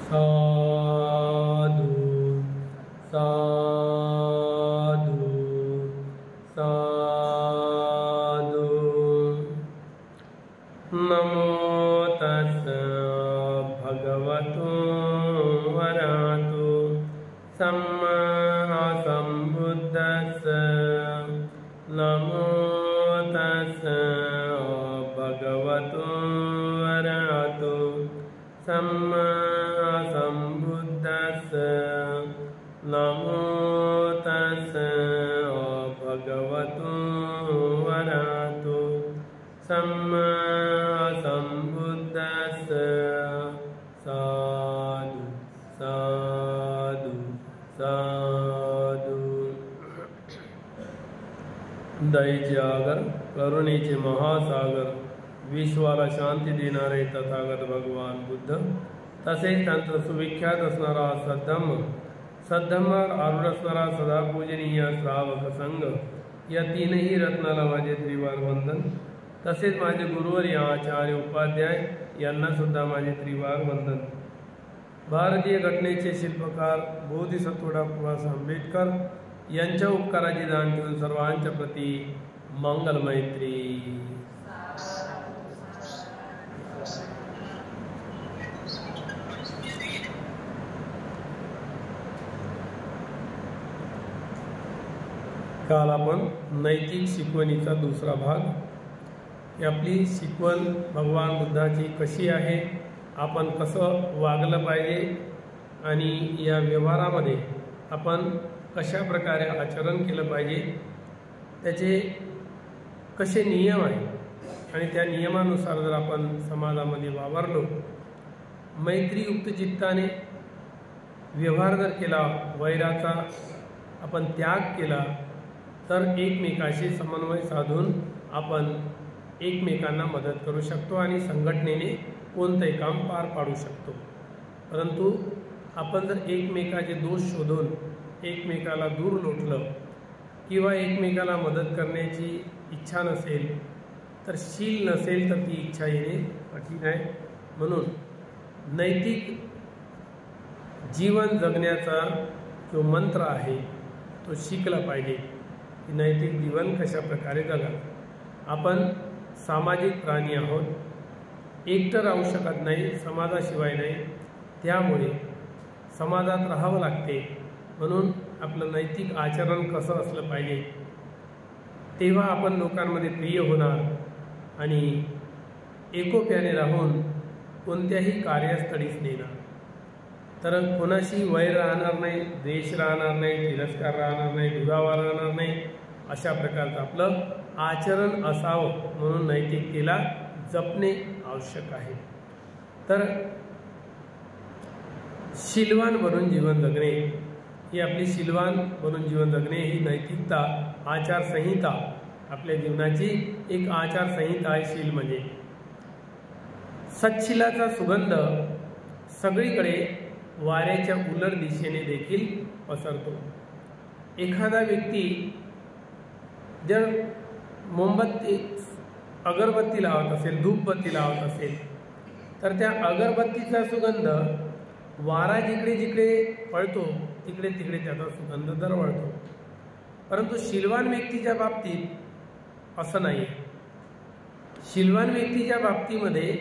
साधु साधु साधु। नमो तस्स भगवतो वरहतो सम्मा सम्बुद्धस्स। नमो तस्स भगवतो वरहतो सम्मा सम्बुद्धस्स। नमो तस्स भगवतो वरहतो सम्मा सम्बुद्धस्स। साधु साधु साधु। दयेचे आगर, करुणेचे महासागर, विश्वाला शांती देणारे तथागत भगवान बुद्ध, तसेच त्यांचा सुविख्यात असणारा सद्धम्मावर आरूढ असणारा सदा पूजनीय श्रावक संघ, या तीनही रत्नाला माझे त्रिवार वंदन। तसेच माझे गुरुवर्य आचार्य उपाध्याय यांना सुद्धा माझे त्रिवार वंदन। भारतीय घटनेचे शिल्पकार बोधिसत्व डॉ. आंबेडकर यांच्या उपकाराची जाण ठेवून सर्वांच्या प्रती मंगल मैत्री। काल आपण नैतिक शिकवणीचा दुसरा भाग, ही आपली शिकवण भगवान बुद्धाची कशी आहे, आपण कसं वागलं पाहिजे आणि या व्यवहारामध्ये आपण कशा प्रकारे आचरण केलं पाहिजे, त्याचे कसे नियम आहेत आणि त्या नियमानुसार जर आपण समाजामध्ये वावरलो, मैत्रीयुक्त चित्ताने व्यवहार जर केला, वैराचा आपण त्याग केला, तर एकमेकाशी समन्वय साधून आपण एकमेकांना मदत करू शकतो आणि संघटनेने कोणतेही काम पार पाडू शकतो। परंतु आपण जर एकमेकाचे दोष शोधून एकमेकाला दूर लोटलं किंवा एकमेकाला मदत करण्याची इच्छा नसेल, तर शील नसेल, तर ती इच्छा येणे कठीण आहे। म्हणून नैतिक जीवन जगण्याचा जो मंत्र आहे तो शिकला पाहिजे की नैतिक जीवन कशा प्रकारे जगा। आपण सामाजिक प्राणी आहोत, एकटं राहू शकत नाही, समाजाशिवाय नाही, त्यामुळे समाजात राहावं लागते। म्हणून आपलं नैतिक आचरण कसं असलं पाहिजे, तेव्हा आपण लोकांमध्ये प्रिय होणार आणि एकोप्याने राहून कोणत्याही कार्यस्थळीच नेणार, तर कोणाशी वैर राहणार नाही, द्वेष राहणार नाही, तिरस्कार राहणार नाही, दुरावा राहणार नाही, अशा प्रकारचं आपलं आचरण असावं। म्हणून नैतिकतेला जपणे आवश्यक आहे। तर शीलवान बनून जीवन जगणे, ही आपली शीलवान बनून जीवन जगणे ही नैतिकता, आचारसंहिता, आपल्या जीवनाची एक आचारसंहिता आहे। शील म्हणजे सच्छिलाचा सुगंध सगळीकडे वाऱ्याच्या उलट दिशेने देखील पसरतो। एखादा व्यक्ती जर मोमबत्ती अगरबत्ती लावत असेल, धूपबत्ती लावत असेल, तर त्या अगरबत्तीचा सुगंध वारा जिकडे जिकडे पळतो तिकडे तिकडे त्याचा सुगंध दरवळतो। परंतु शीलवान व्यक्तीच्या बाबतीत असं नाही। शीलवान व्यक्तीच्या बाबतीमध्ये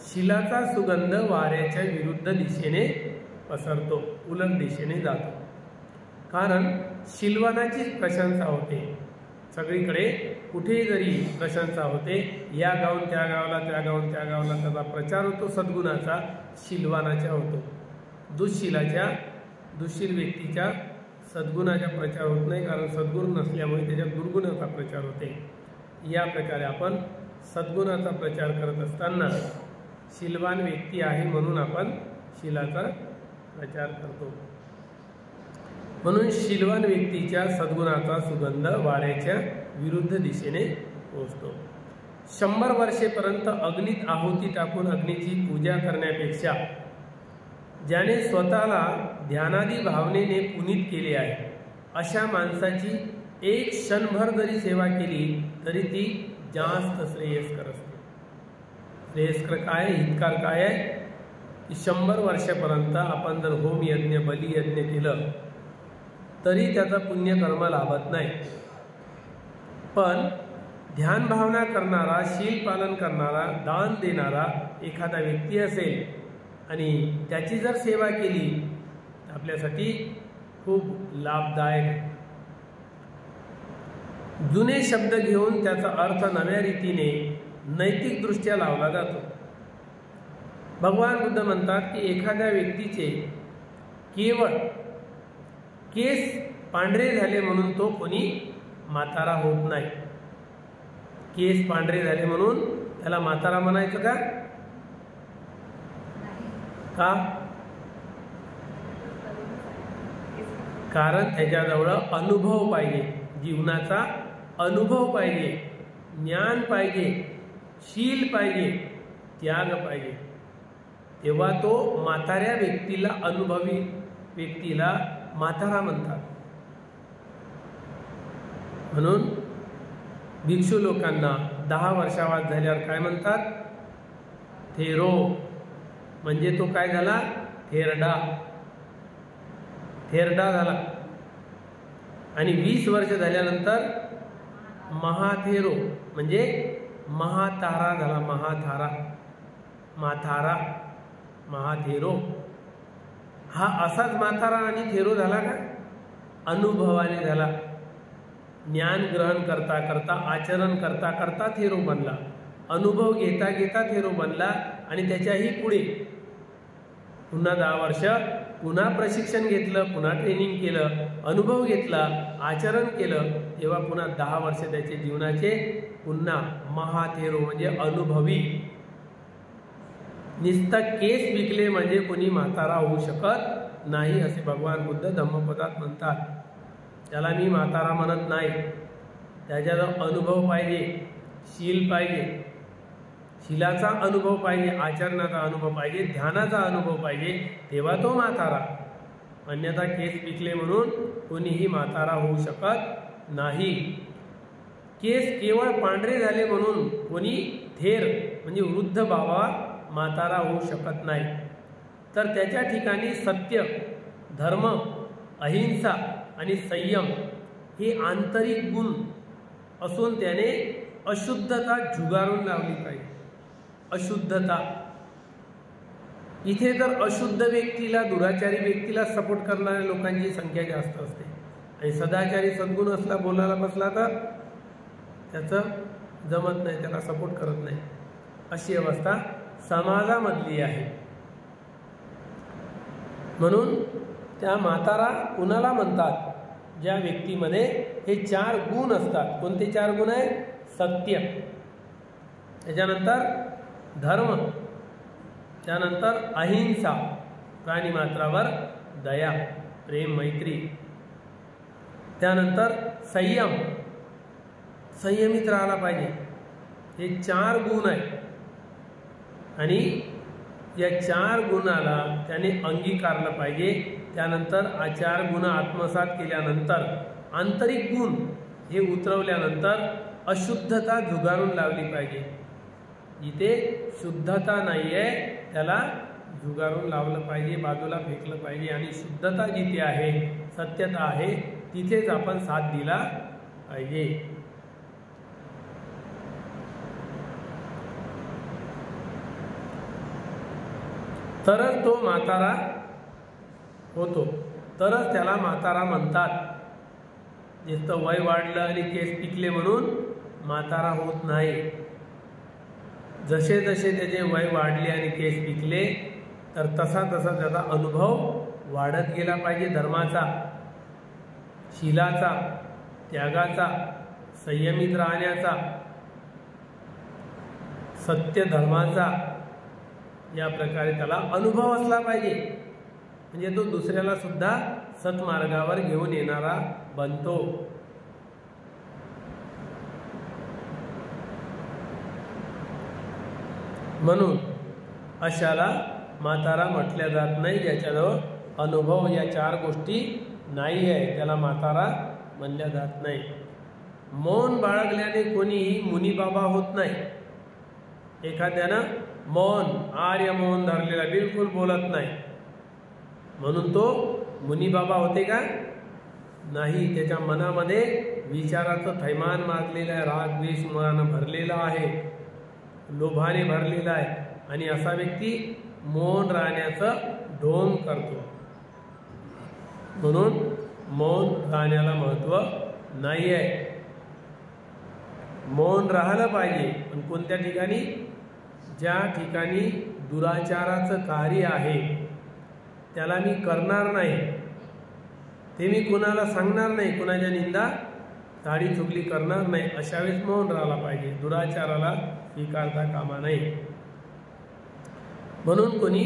शिलाचा सुगंध वाऱ्याच्या विरुद्ध दिशेने पसरतो, उलट दिशेने जातो। कारण शीलवानाची प्रशंसा होते सगळीकडे, कुठेही जरी प्रशंसा होते, या गावून त्या गावाला, त्या गावून त्या गावाला त्याचा प्रचार होतो सद्गुणाचा, शीलवानाचा होतो। दुःशील व्यक्तीच्या सद्गुणाचा प्रचार होत नाही, कारण सद्गुण नसल्यामुळे त्याच्या दुर्गुणाचा प्रचार होते। या प्रकारे आपण सद्गुणाचा प्रचार करत असताना शीलवान व्यक्ती आहे म्हणून आपण शीलाचा प्रचार करतो। म्हणून शीलवान व्यक्तीच्या सद्गुणाचा सुगंध वाऱ्याच्या विरुद्ध दिशेने पोहोचतो। 100 वर्षेपर्यंत अग्नीत आहुती टाकून अग्नीची पूजा करण्यापेक्षा ज्याने स्वतःला ध्यानादी भावनेने पुनीत केले आहे, अशा माणसाची एक क्षणभर जरी सेवा केली तरी ती जास्त श्रेयस्कर असते। श्रेयस्कर काय, हितकार काय आहे की 100 वर्षापर्यंत आपण जर होमयज्ञ बलियज्ञ केलं तरी त्याचं पुण्यकर्म लाभत नाही। पण ध्यान भावना करणारा, शील पालन करणारा, दान देणारा एखादा व्यक्ती असेल आणि त्याची जर सेवा केली तर आपल्यासाठी खूप लाभदायक आहे। जुने शब्द घेऊन त्याचा अर्थ नव्या रीतीने नैतिकदृष्ट्या लावला जातो। भगवान बुद्ध म्हणतात की एखाद्या व्यक्तीचे केवळ केस पांढरे झाले म्हणून तो कोणी म्हातारा होत नाही। केस पांढरे झाले म्हणून त्याला म्हातारा म्हणायचं का? कारण त्याच्याजवळ अनुभव पाहिजे, जीवनाचा अनुभव पाहिजे, ज्ञान पाहिजे, शील पाहिजे, त्याग पाहिजे, तेव्हा तो म्हाताऱ्या व्यक्तीला, अनुभवी व्यक्तीला म्हातारा म्हणतात। म्हणून भिक्षू लोकांना 10 वर्षावाद झाल्यावर काय म्हणतात? थेरो, म्हणजे तो काय झाला? थेरडा झाला। आणि 20 वर्ष झाल्यानंतर महाथेरो म्हणजे महातारा झाला। महाथेरो हा असाच म्हातारा आणि थेरो झाला का? अनुभवाने झाला। ज्ञान ग्रहण करता करता, आचरण करता करता थेरो बनला, अनुभव घेता घेता थेरो बनला। आणि त्याच्याही पुढे पुन्हा 10 वर्ष पुन्हा प्रशिक्षण घेतलं, पुन्हा ट्रेनिंग केलं, अनुभव घेतला, आचरण केलं, तेव्हा पुन्हा 10 वर्ष त्याचे जीवनाचे पुन्हा महाथेरो म्हणजे अनुभवी। नुसतं केस विकले म्हणजे कोणी म्हातारा होऊ शकत नाही असे भगवान बुद्ध धम्मपदात म्हणतात। त्याला मी म्हातारा म्हणत नाही, त्याच्याजवळ अनुभव पाहिजे, शील पाहिजे, शीलाचा अनुभव पाहिजे, आचरणाचा अनुभव पाहिजे, ध्यानाचा अनुभव पाहिजे, तेव्हा तो म्हातारा। अन्यथा केस पिकले म्हणून कोणीही म्हातारा होऊ शकत नाही। केस केवळ पांढरे झाले म्हणून कोणी थेर म्हणजे वृद्ध बाबा म्हातारा होऊ शकत नाही। तर त्याच्या ठिकाणी सत्य, धर्म, अहिंसा आणि संयम हे आंतरिक गुण असून त्याने अशुद्धता झुगारून लावली पाहिजे। अशुद्धता, इथे तर अशुद्ध व्यक्तीला, दुराचारी व्यक्तीला सपोर्ट करणाऱ्या लोकांची संख्या जास्त असते आणि सदाचारी सद्गुण असला बोलायला बसला तर त्याचं जमत नाही, त्याला सपोर्ट करत नाही, अशी अवस्था समाजामधली आहे। म्हणून त्या म्हातारा कुणाला म्हणतात? ज्या व्यक्तीमध्ये हे 4 गुण असतात। कोणते 4 गुण आहे? सत्य, त्याच्यानंतर धर्म, त्यानंतर अहिंसा, प्राणीमात्रावर दया, प्रेम, मैत्री, त्यानंतर संयम, संयमित राहायला पाहिजे। हे 4 गुण आहेत आणि या 4 गुणाला त्याने अंगीकारलं पाहिजे। त्यानंतर 4 गुण आत्मसात केल्यानंतर आंतरिक गुण हे उतरवल्यानंतर अशुद्धता झुगारून लावली पाहिजे। जिथे शुद्धता नाही आहे त्याला झुगारून लावलं पाहिजे, बाजूला फेकलं पाहिजे। आणि शुद्धता जिथे आहे, सत्यता आहे, तिथेच आपण साथ दिला पाहिजे। तरच तो म्हातारा होतो, तरच त्याला म्हातारा म्हणतात। नुसतं वय वाढलं आणि केस पिकले म्हणून म्हातारा होत नाही। जसे जसे त्याचे वय वाढले आणि केस पिकले तर तसा तसा त्याचा अनुभव वाढत गेला पाहिजे। धर्माचा, शीलाचा, त्यागाचा, संयमित राहण्याचा, सत्य धर्माचा, या प्रकारे त्याला अनुभव असला पाहिजे। म्हणजे तो दुसऱ्याला सुद्धा सत्मार्गावर घेऊन येणारा बनतो। म्हणून अशाला म्हातारा म्हटल्या जात नाही। ज्याच्याजवळ अनुभव या 4 गोष्टी नाही आहे त्याला म्हातारा म्हणल्या जात नाही। मौन बाळगल्याने कोणीही मुनीबाबा होत नाही। एखाद्यानं मौन, आर्य मौन धरलेला, बिलकुल बोलत नाही, म्हणून तो मुनी बाबा होते का? नाही. त्याच्या मनामध्ये विचाराचं थैमान माजलेलं आहे, राग द्वेष मनानं भरलेला आहे, लोभाने भरलेला आहे, आणि असा व्यक्ती मौन राहण्याचं ढोंग करतो. म्हणून मौन राहण्याला महत्त्व नाही आहे. मौन राहिलं पाहिजे, पण कोणत्या ठिकाणी? ज्या ठिकाणी दुराचाराचं कार्य आहे त्याला मी करणार नाही, ते मी कुणाला सांगणार नाही, कुणाच्या निंदा दाढी चुगली करणार नाही, अशा वेळेस मौन राहायला पाहिजे. दुराचाराला स्वीकारता कामा नये. म्हणून कोणी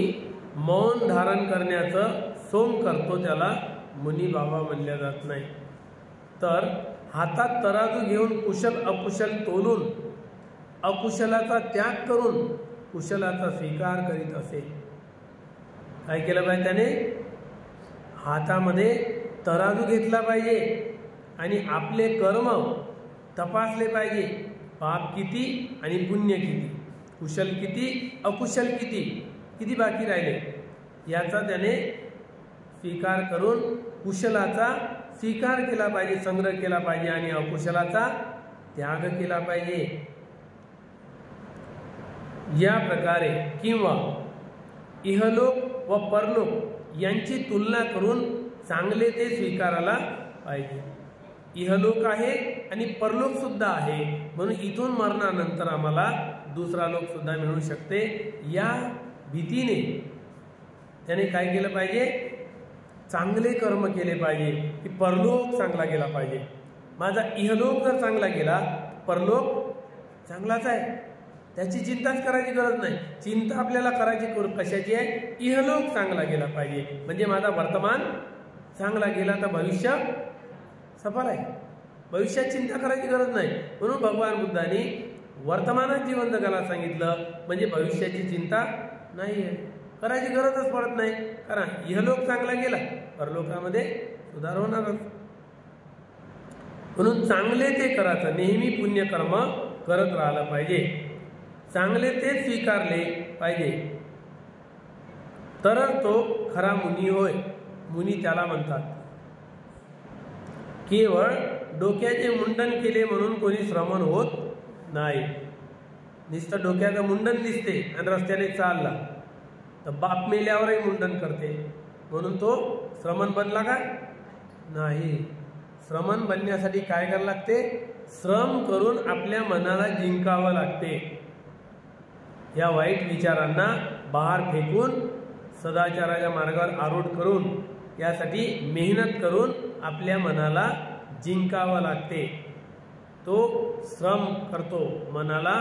मौन धारण करण्याचं सोंग करतो त्याला मुनी बाबा म्हणल्या जात नाही. तर हातात तराजू घेऊन कुशल अकुशल तोलून अकुशलाचा त्याग करून कुशलाचा स्वीकार करीत असे. काय केलं पाहिजे त्याने? हातामध्ये तराजू घेतला पाहिजे आणि आपले कर्म तपासले पाहिजे. पाप किती आणि पुण्य किती, कुशल किती अकुशल किती, किती बाकी राहिले, याचा त्याने स्वीकार करून कुशलाचा स्वीकार केला पाहिजे, संग्रह केला पाहिजे, आणि अकुशलाचा त्याग केला पाहिजे. या प्रकारे किंवा इहलोक व परलोक यांची तुलना करून चांगले ते स्वीकारायला पाहिजे. इहलोक आहे आणि परलोक सुद्धा आहे, म्हणून इथून मरणानंतर आम्हाला दुसरा लोक सुद्धा मिळू शकते. या भीतीने त्याने काय केलं पाहिजे? चांगले कर्म केले पाहिजे की परलोक चांगला गेला पाहिजे. माझा इहलोक जर चांगला गेला, परलोक चांगलाच आहे, त्याची चिंताच करायची गरज नाही. चिंता आपल्याला करायची कशाची आहे? इहलोक चांगला गेला पाहिजे, म्हणजे माझा वर्तमान चांगला गेला तर भविष्य सफल आहे, भविष्यात चिंता करायची गरज नाही. म्हणून भगवान बुद्धांनी वर्तमानात जीवन जगायला सांगितलं, म्हणजे भविष्याची चिंता नाही आहे, करायची गरजच पडत नाही. कारण इहलोक चांगला गेला, परलोकामध्ये सुधार होणारच. म्हणून चांगले ते करायचं, नेहमी पुण्यकर्म करत राहिलं पाहिजे, चांगले ते स्वीकारले पाहिजे, तरच तो खरा मुनी होय. मुनी त्याला म्हणतात. केवळ डोक्याचे मुंडन केले म्हणून कोणी श्रमण होत नाही. नुसतं डोक्याचं मुंडन दिसते आणि रस्त्याने चालला तर बाप मेल्यावरही मुंडन करते, म्हणून तो श्रमण बनला का? नाही. श्रमण बनण्यासाठी काय करायला लागते? श्रम करून आपल्या मनाला जिंकावं लागते. या वाईट विचारांना बाहेर फेकून सदाचाराच्या मार्गावर आरूढ करून यासाठी मेहनत करून आपल्या मनाला जिंकावं लागते. तो श्रम करतो, मनाला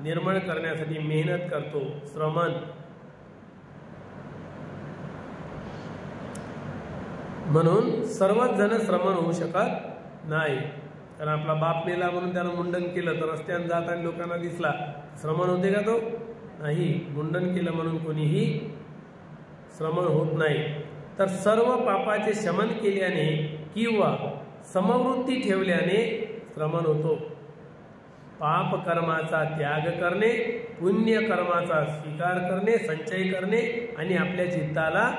निर्मळ करण्यासाठी मेहनत करतो, श्रमण. म्हणून सर्वच जण श्रमण होऊ शकत नाही. कारण आपला बाप मेला म्हणून त्यानं मुंडन केलं तर रस्त्याने जाताना लोकांना दिसला, श्रमण होते का तो? नाही. मुंडन केलं म्हणून कोणीही श्रमण होत नाही. तर सर्व पापाचे शमन केल्याने किंवा समवृत्ती ठेवल्याने श्रमण होतो. पाप कर्माचा त्याग करणे, पुण्य कर्माचा स्वीकार करणे, संचय करणे आणि आपल्या चित्ताला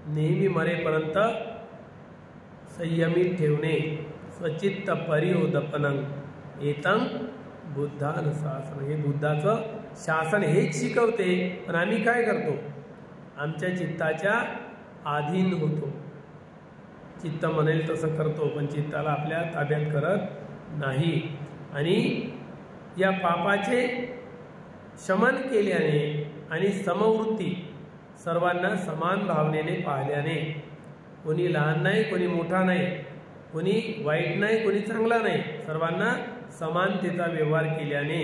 नेहमी मरेपर्यंत संयमित ठेवणे. स्वचित्त परिहोदपनं एतं बुद्धानुशासन. हे बुद्धाचं शासन हेच शिकवते. पण आम्ही काय करतो? आमच्या चित्ताच्या अधीन होतो. चित्त म्हणेल तसं करतो, पण चित्ताला आपल्या ताब्यात करत नाही. आणि या पापाचे शमन केल्याने आणि समवृत्ती, सर्वांना समान भावनेने पाहिल्याने, कोणी लहान नाही, कोणी मोठा नाही, कोणी वाईट नाही, कोणी चांगला नाही, सर्वांना समानतेचा व्यवहार केल्याने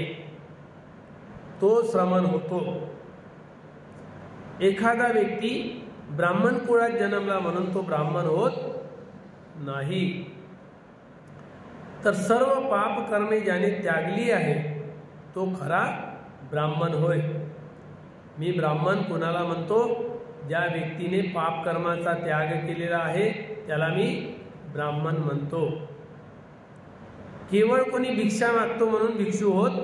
तो श्रमण होतो. एखादा व्यक्ती ब्राह्मण कुळात जन्मला म्हणून तो ब्राह्मण होत नाही. तर सर्व पाप कर्मे ज्याने त्यागली आहे तो खरा ब्राह्मण होय. मी ब्राह्मण कोणाला म्हणतो? ज्या व्यक्तीने पाप कर्माचा त्याग केलेला आहे त्याला मी ब्राह्मण म्हणतो. केवळ कोणी भिक्षा मागतो म्हणून भिक्षू होत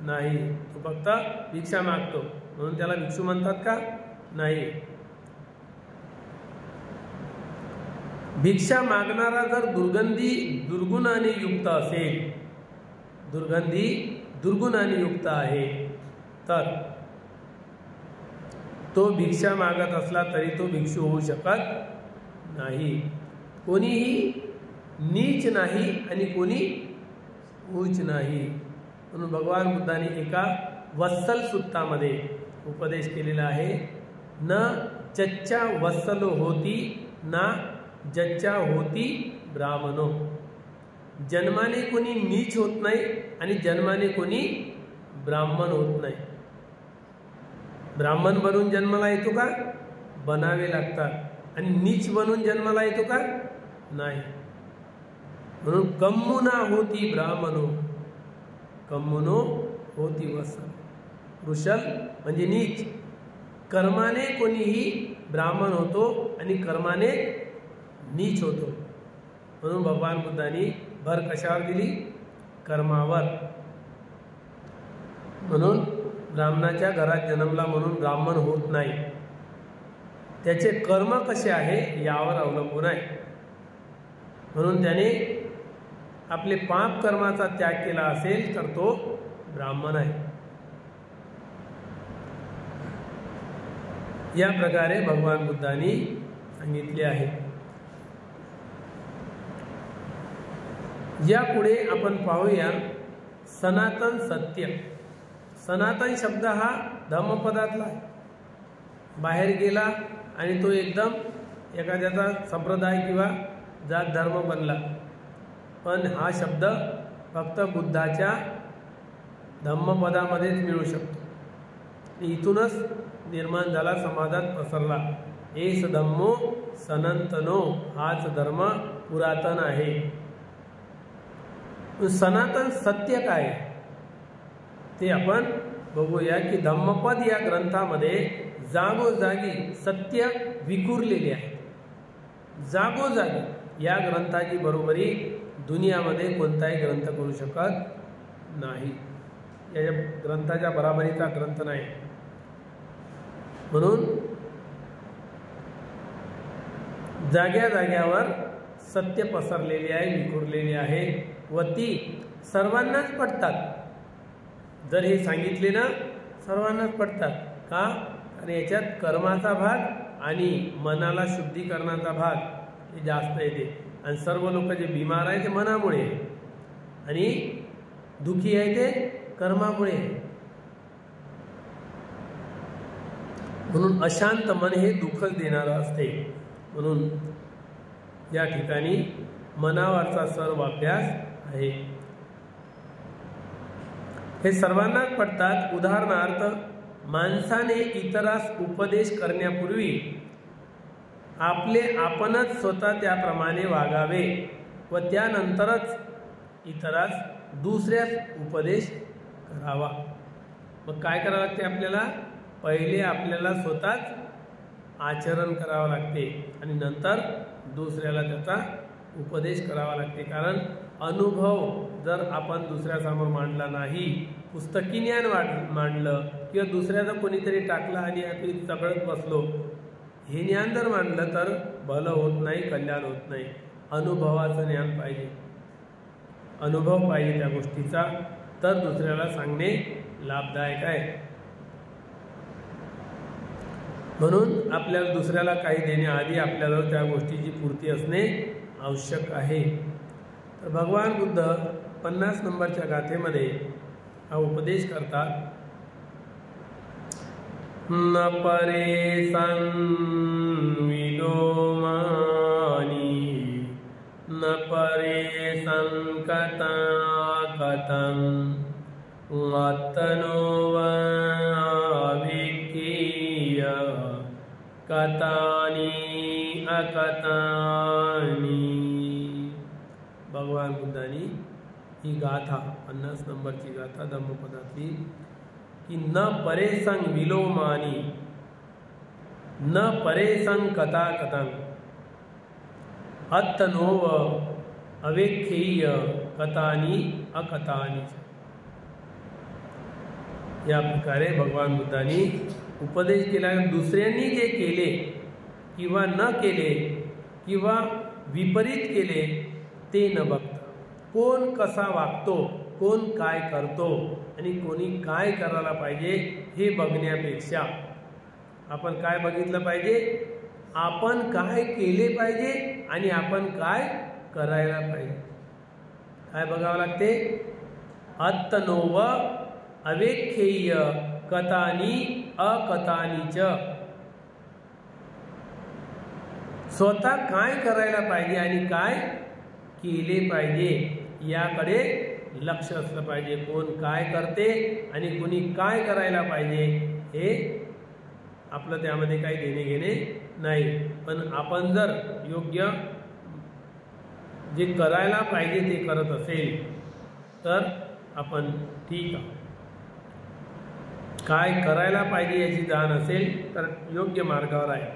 नाही. तो फक्त भिक्षा मागतो म्हणून त्याला भिक्षू म्हणतात का? नाही. भिक्षा मागणारा जर दुर्गुणाने युक्त असेल, दुर्गुणाने युक्त आहे, तर तो भिक्षा मागत असला तरी तो भिक्षू होऊ शकत नाही. कोणीही नीच नाही आणि कोणी उच्च नाही. म्हणून भगवान बुद्धांनी एका वत्सल सूक्तामध्ये उपदेश केलेला आहे, न चच्चा वत्सलो होती ना जच्चा होती ब्राह्मणो. जन्माने कोणी नीच होत नाही आणि जन्माने कोणी ब्राह्मण होत नाही. ब्राह्मण बनून जन्माला येतो का? बनावे लागतात. आणि नीच बनून जन्माला येतो का? नाही. म्हणून कम्मुना होती ब्राह्मणो, कम्मुनो होती वत्सल. वृषल म्हणजे नीच. कर्माने कोणीही ब्राह्मण होतो आणि कर्माने नीच होतो. म्हणून भगवान बुद्धांनी भर कशावर दिली? कर्मावर. म्हणून ब्राह्मणाच्या घरात जन्मला म्हणून ब्राह्मण होत नाही. त्याचे कर्म कसे आहे यावर अवलंबून आहे. म्हणून त्याने आपले पाप कर्माचा त्याग केला असेल तर तो ब्राह्मण आहे. या प्रकारे भगवान बुद्धांनी सांगितले आहे. यापुढे आपण पाहूया सनातन सत्य. सनातन शब्द हा धम्मपदातला आहे. बाहेर गेला आणि तो एकदम एखाद्याचा संप्रदाय किंवा जात धर्म बनला, पण हा शब्द फक्त बुद्धाच्या धम्मपदामध्येच मिळू शकतो. इथूनच निर्माण झाला, समाजात पसरला. एस धम्मो सनातनो, हाच धर्म पुरातन आहे. सनातन सत्य काय ते आपण बघूया की धम्मपद या ग्रंथामध्ये जागोजागी सत्य विखुरलेले आहे. जागोजागी या ग्रंथाची बरोबरी दुनियामध्ये कोणताही ग्रंथ करू शकत नाही. या ग्रंथाच्या बराबरीचा ग्रंथ नाही. म्हणून जाग्या जाग्यावर सत्य पसरलेले आहे, विखुरलेले आहे व ती सर्वांनाच पटतात. जर हे सांगितले ना, सर्वांनाच पटतात. का? आणि याच्यात कर्माचा भाग आणि मनाला शुद्धीकरणाचा भाग हे जास्त येते. आणि सर्व लोक जे बिमार आहे ते मनामुळे आणि दुखी आहे ते कर्मामुळे. म्हणून अशांत मन हे दुःखच देणारं असते. म्हणून या ठिकाणी मनावरचा सर्व अभ्यास आहे. हे सर्वांनाच पटतात. उदाहरणार्थ, माणसाने इतरास उपदेश करण्यापूर्वी आपणच स्वतः त्याप्रमाणे वागावे व त्यानंतरच इतरास दुसऱ्यास उपदेश करावा. मग काय करावं लागते आपल्याला? पहिले आपल्याला स्वतःच आचरण करावं लागते आणि नंतर दुसऱ्याला त्याचा उपदेश करावा लागते. कारण अनुभव जर आपण दुसऱ्यासमोर मांडला नाही, पुस्तकी ज्ञान मांडलं किंवा दुसऱ्याचा कोणीतरी टाकला आणि आपण चगळत बसलो, हे ज्ञान जर मांडलं तर भलं होत नाही, कल्याण होत नाही. अनुभवाचं ज्ञान पाहिजे, अनुभव पाहिजे त्या गोष्टीचा, तर दुसऱ्याला सांगणे लाभदायक आहे. म्हणून आपल्याला दुसऱ्याला काही देण्याआधी आपल्याला त्या गोष्टीची पूर्ती असणे आवश्यक आहे. तर भगवान बुद्ध 50 नंबरच्या गाथेमध्ये हा उपदेश करतात. न परे संविदो मानी न परे संकता कथं आत्मनो विकीय कथानी अकथानी. भगवान बुद्धांनी ही गाथा 50 नंबरची गाथा धम्मपदातली की न परेसंग विलोमानी न परेसंग कथा कथं अत्तनोव अवेख्येय कथानी अकथानी. या प्रकारे भगवान बुद्धांनी उपदेश केला. दुसऱ्यांनी जे केले किंवा न केले किंवा विपरीत केले ते न बघता, कोण कसा वागतो, कोण काय करतो आणि कोणी काय करायला पाहिजे हे बघण्यापेक्षा आपण काय बघितलं पाहिजे, आपण काय केले पाहिजे आणि आपण काय करायला पाहिजे. काय बघावं लागते, अत्तनोव अवेख्येय कथानी अकथानीच. स्वतः काय करायला पाहिजे आणि काय केले पाहिजे याकडे लक्ष असलं पाहिजे. कोण काय करते आणि कोणी काय करायला पाहिजे हे आपलं त्यामध्ये काही देणे घेणे नाही. पण आपण जर योग्य जे करायला पाहिजे ते करत असेल तर आपण ठीक आहोत. काय करायला पाहिजे याची जाण असेल तर योग्य मार्गावर आहे.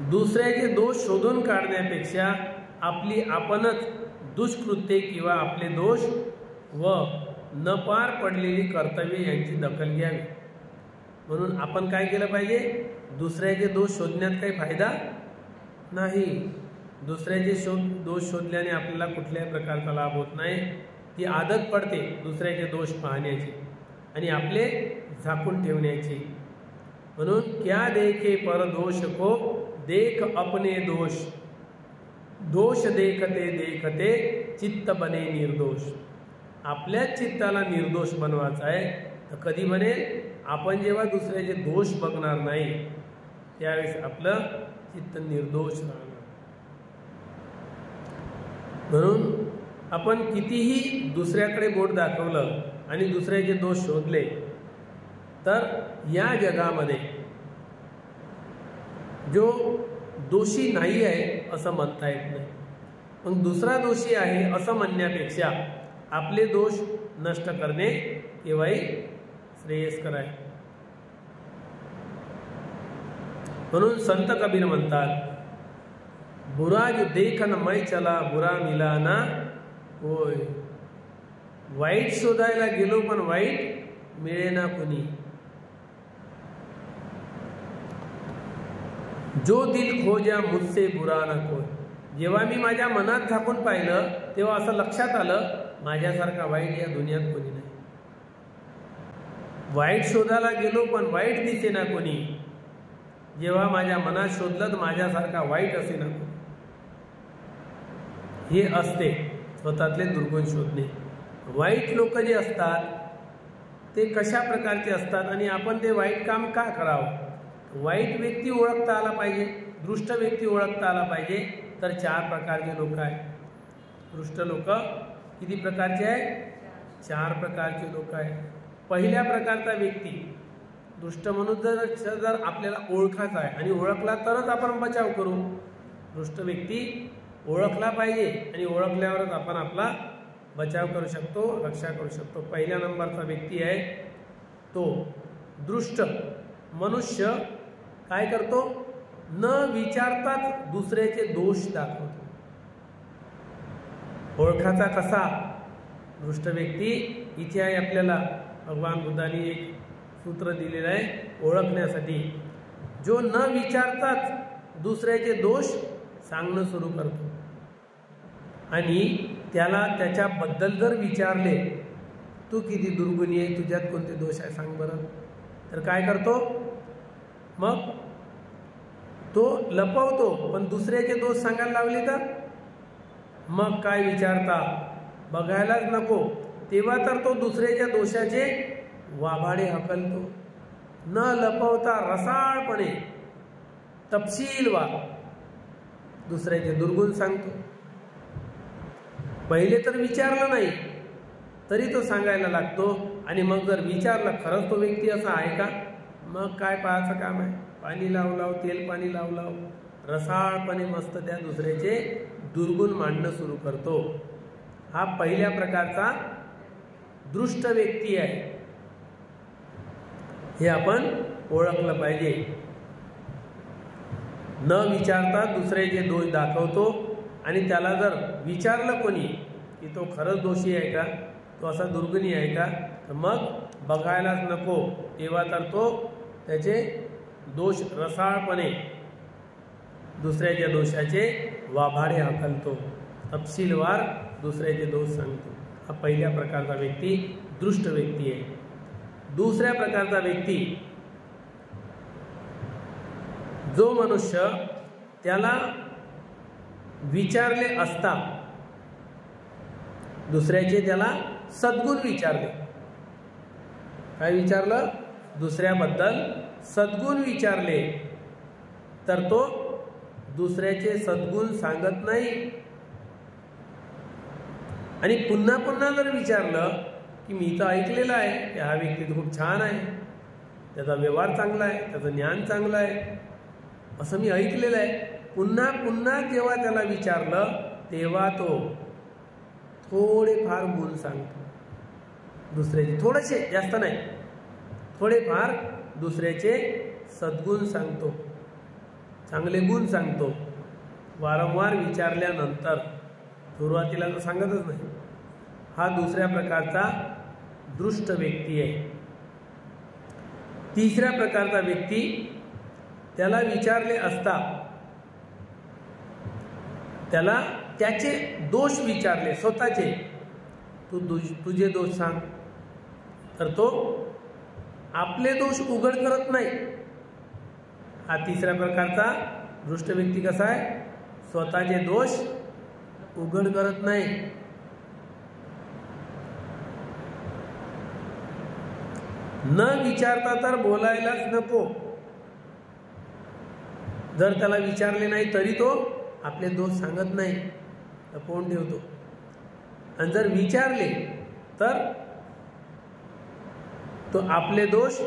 दुसऱ्याचे दोष शोधून काढण्यापेक्षा आपली आपणच दुष्कृत्ये किंवा आपले दोष व न पार पडलेली कर्तव्ये यांची दखल घ्यावी. म्हणून आपण काय केलं पाहिजे, दुसऱ्याचे दोष शोधण्यात काही फायदा नाही. दुसऱ्याचे दोष शोधल्याने आपल्याला कुठल्याही प्रकारचा लाभ होत नाही. ती आदत पडते दुसऱ्याचे दोष पाहण्याची आणि आपले झाकून ठेवण्याची. म्हणून क्या देखे पर दोष को देख अपने दोष, दोष देखते देखते चित्त बने निर्दोष. आपल्या चित्ताला निर्दोष बनवायचा आहे तर कधी बनेल, आपण जेव्हा दुसऱ्याचे दोष बघणार नाही त्यावेळेस आपलं चित्त निर्दोष राहणार. म्हणून आपण कितीही दुसऱ्याकडे बोट दाखवलं आणि दुसऱ्याचे दोष शोधले तर या जगामध्ये जो दोषी नाही आहे असं म्हणता येत नाही. मग दुसरा दोषी आहे असं म्हणण्यापेक्षा आपले दोष नष्ट करणे केव्हाही श्रेयस्कर आहे. म्हणून संत कबीर म्हणतात, बुरा जो देख न मै चला बुरा मिला ना होय. वाईट शोधायला गेलो पण वाईट मिळेना कोणी. जो दिल खोजा मुझसे बुरा न कोई. जेव्हा मी माझ्या मनात झाकून पाहिलं तेव्हा असं लक्षात आलं माझ्यासारखा वाईट या दुनियात कोणी नाही. वाईट शोधायला गेलो पण वाईट दिसेना कोणी. जेव्हा माझ्या मनात शोधलं तर माझ्यासारखा वाईट असेना कोणी. हे असते स्वतःतले दुर्गुण शोधणे. वाईट लोक जे असतात ते कशा प्रकारचे असतात आणि आपण ते वाईट काम का करावं. वाईट व्यक्ती ओळखता आला पाहिजे, दुष्ट व्यक्ती ओळखता आला पाहिजे. तर 4 प्रकारचे लोक आहेत. दुष्ट लोक किती प्रकारचे आहेत, 4 प्रकारचे लोक आहेत. पहिल्या प्रकारचा व्यक्ती दुष्ट म्हणून जर आपल्याला ओळखायचा आहे आणि ओळखला तरच आपण बचाव करू. दुष्ट व्यक्ती ओळखला पाहिजे आणि ओळखल्यावरच आपण आपला बचाव करू शकतो, रक्षा करू शकतो. पहिल्या नंबरचा व्यक्ती आहे तो दृष्ट मनुष्य. काय करतो, न विचारताच दुसऱ्याचे दोष दाखवतो. ओळखाचा कसा दृष्ट व्यक्ती, इथे आहे आपल्याला भगवान बुद्धांनी एक सूत्र दिलेलं आहे ओळखण्यासाठी. जो न विचारताच दुसऱ्याचे दोष सांगणं सुरू करतो आणि त्याला त्याच्याबद्दल जर विचारले तू किती दुर्गुणी आहे, तुझ्यात कोणते दोष आहे सांग बरं, तर काय करतो, मग तो लपवतो. पण दुसऱ्याचे दोष सांगायला लावले तर मग काय विचारता बघायलाच नको. तेव्हा तर तो दुसऱ्याच्या दोषाचे वाभाडे हकलतो. न लपवता रसाळपणे तपशीलवार दुसऱ्याचे दुर्गुण सांगतो. पहिले तर विचारलं नाही तरी तो सांगायला लागतो आणि मग जर विचारलं खरंच तो व्यक्ती असा आहे का, मग काय पाहायचं काम आहे. पाणी लाव लाव, तेल पाणी लाव लाव, रसाळपणे मस्त त्या दुसऱ्याचे दुर्गुण मांडणं सुरू करतो. हा पहिल्या प्रकारचा दृष्ट व्यक्ती आहे. हे आपण ओळखलं पाहिजे. न विचारता दुसऱ्याचे दोष दाखवतो आणि त्याला जर विचारलं कोणी की तो खरंच दोषी आहे का, तो असा दुर्गुणी आहे का, तर मग बघायलाच नको तेव्हा तर तो त्याचे दोष रसाळपणे दुसऱ्याच्या दोषाचे वाभाडे हाकलतो, तपशीलवार दुसऱ्याचे दोष सांगतो. हा पहिल्या प्रकारचा व्यक्ती दृष्ट व्यक्ती आहे. दुसऱ्या प्रकारचा व्यक्ती जो मनुष्य त्याला विचारले असता दुसऱ्याचे त्याला सद्गुण विचारले. काय विचारलं? दुसऱ्याबद्दल सद्गुण विचारले तर तो दुसऱ्याचे सद्गुण सांगत नाही. आणि पुन्हा पुन्हा जर विचारलं की मी तर ऐकलेलं आहे की हा व्यक्ती खूप छान आहे, त्याचा व्यवहार चांगला आहे, त्याचं ज्ञान चांगलं आहे, असं मी ऐकलेलं आहे. पुन्हा पुन्हा जेव्हा त्याला विचारलं तेव्हा तो थोडेफार गुण सांगतो दुसऱ्याचे, थोडेसे, जास्त नाही, थोडेफार दुसऱ्याचे सद्गुण सांगतो, चांगले गुण सांगतो. वारंवार विचारल्यानंतर, सुरुवातीला तर सांगतच नाही. हा दुसऱ्या प्रकारचा दृष्ट व्यक्ती आहे. तिसऱ्या प्रकारचा व्यक्ती त्याला विचारले असता त्याला त्याचे दोष विचारले, स्वतःचे, तुझे दोष सांग, तर तो आपले दोष उघड करत नाही. हा तिसऱ्या प्रकारचा दृष्ट व्यक्ती कसा आहे? स्वतःचे दोष उघड करत नाही. न विचारता तर बोलायलाच नको. जर त्याला विचारले नाही तरी तो आपले दोष सांगत नाही, लपवून ठेवतो. आणि जर विचारले तर तो आपले दोष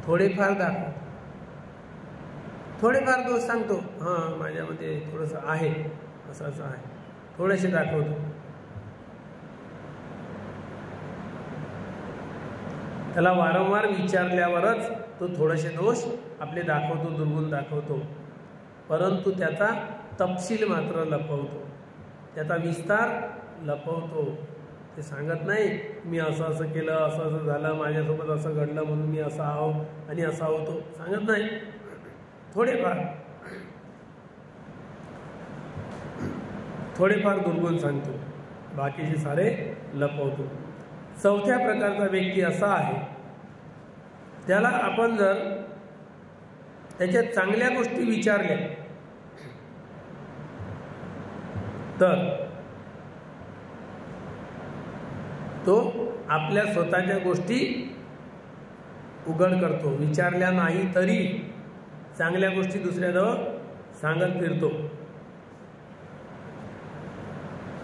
थोडेफार दाखवतो, थोडेफार दोष सांगतो. हां, माझ्यामध्ये थोडंसं आहे, असं असं आहे, थोडेसे दाखवतो. त्याला वारंवार विचारल्यावरच तो थोडेसे दोष आपले दाखवतो, दुर्गुण दाखवतो. परंतु त्याचा तपशील मात्र लपवतो, त्याचा विस्तार लपवतो. ते सांगत नाही मी असं असं केलं, असं असं झालं, माझ्यासोबत असं घडलं म्हणून मी असा आहो आणि असा होतो, सांगत नाही. थोडेफार दुर्गुण सांगतो, बाकीचे सारे लपवतो. चौथ्या प्रकारचा व्यक्ती असा आहे, त्याला आपण जर त्याच्या चांगल्या गोष्टी विचारल्या तर तो आपल्या स्वतःच्या गोष्टी उघड करतो. विचारल्या नाही तरी चांगल्या गोष्टी दुसऱ्याजवळ सांगत फिरतो.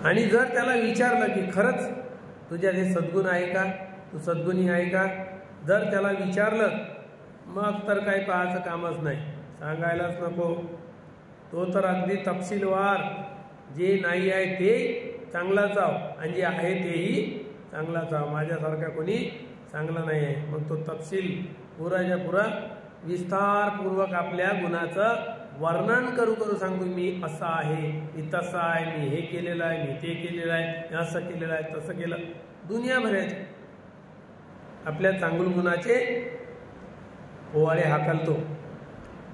आणि जर त्याला विचारलं की खरंच तुझ्यात हे सद्गुण आहे का, तू सद्गुणी आहे का, जर त्याला विचारलं मग तर काही पाहायचं कामच नाही, सांगायलाच नको. तो तर अगदी तपशीलवार जे नाही आहे ते चांगलाच जाव आणि जे आहे तेही चांगलाच जाव, माझ्यासारखा कोणी चांगला नाही आहे. मग तो तपशील पुराच्या पुरा विस्तारपूर्वक आपल्या गुणाचं वर्णन करू करू सांगतो. मी असा आहे, मी तसा आहे, मी हे केलेलं आहे, मी ते केलेलं आहे, मी असं केलेलं आहे, तसं केलं, दुनिया भरायचे आपल्या चांगल्या गुणाचे ओवाळे हाकलतो,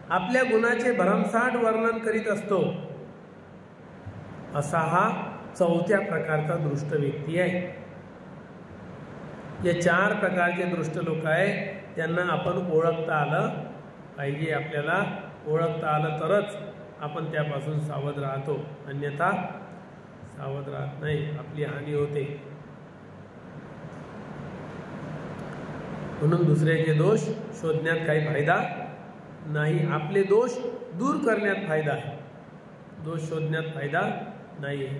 आपल्या गुणाचे भरमसाठ वर्णन करीत असतो. असा हा चौथ्या प्रकारचा दृष्ट व्यक्ती आहे. या 4 प्रकारचे दृष्ट लोक आहे, त्यांना आपण ओळखता आलं पाहिजे. आपल्याला ओळखता आलं तरच आपण त्यापासून सावध राहतो, अन्यथा सावध राहत नाही, आपली हानी होते. म्हणून दुसऱ्याचे दोष शोधण्यात काही फायदा नाही, आपले दोष दूर करण्यात फायदा आहे, दोष शोधण्यात फायदा नाही आहे.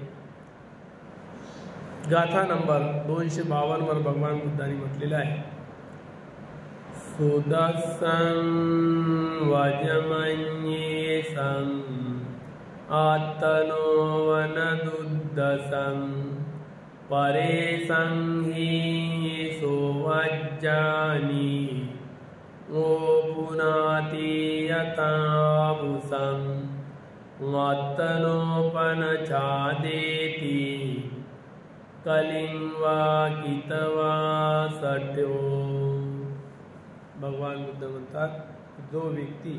गाथा नंबर 252 वर भगवान बुद्धांनी म्हटलेलं आहे, सुदस्सं वजमन्येसं आत्तनो वनदुद्दसं परेसं हि सोवज्जानि ओ पुनाति यतामुसं आत्तनोपनचादेति कलिंग वा कितवा सट्यो। भगवान बुद्ध म्हणतात, जो व्यक्ती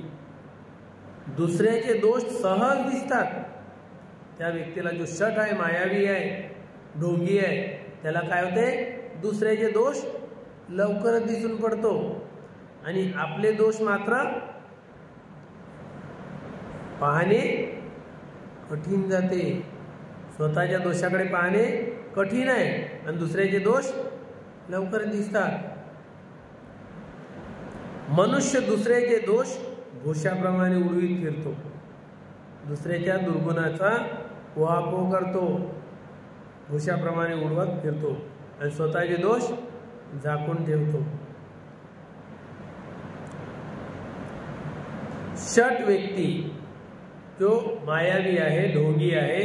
दुसऱ्याचे दोष सहज दिसतात त्या व्यक्तीला जो शठ आहे, मायावी आहे, ढोंगी आहे, त्याला काय होते, दुसऱ्याचे दोष लवकरच दिसून पडतो आणि आपले दोष मात्र पाहणे कठीण जाते। स्वतःच्या दोषाकडे पाहणे कठीण आहे आणि दुसऱ्याचे दोष लवकर दिसतात। मनुष्य दुसऱ्याचे दोष घोषाप्रमाणे उडवीत फिरतो, दुसऱ्याच्या दुर्गुणाचा उहापोह करतो, घोषाप्रमाणे उडवत फिरतो आणि स्वतःचे दोष झाकून ठेवतो। शठ व्यक्ती जो मायावी आहे, ढोंगी आहे,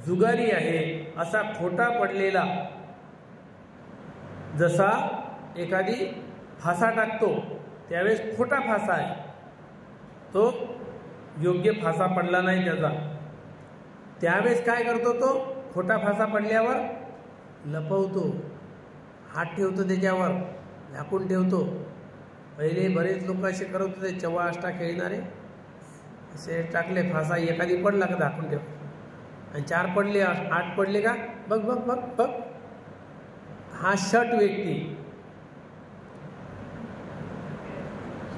जुगारी आहे, असा खोटा पडलेला, जसा एखादी फासा टाकतो त्यावेळेस खोटा फासा आहे, तो योग्य फासा पडला नाही त्याचा, त्यावेळेस काय करतो, तो खोटा फासा पडल्यावर लपवतो, हात ठेवतो त्याच्यावर, झाकून ठेवतो। पहिले बरेच लोक असे करत होते, चवा अष्टा खेळणारे, असे टाकले फासा, एखादी पडला का झाकून ठेव, आणि 4 पडले, 8 पडले का बघ बघ बघ बघ। हा शठ व्यक्ती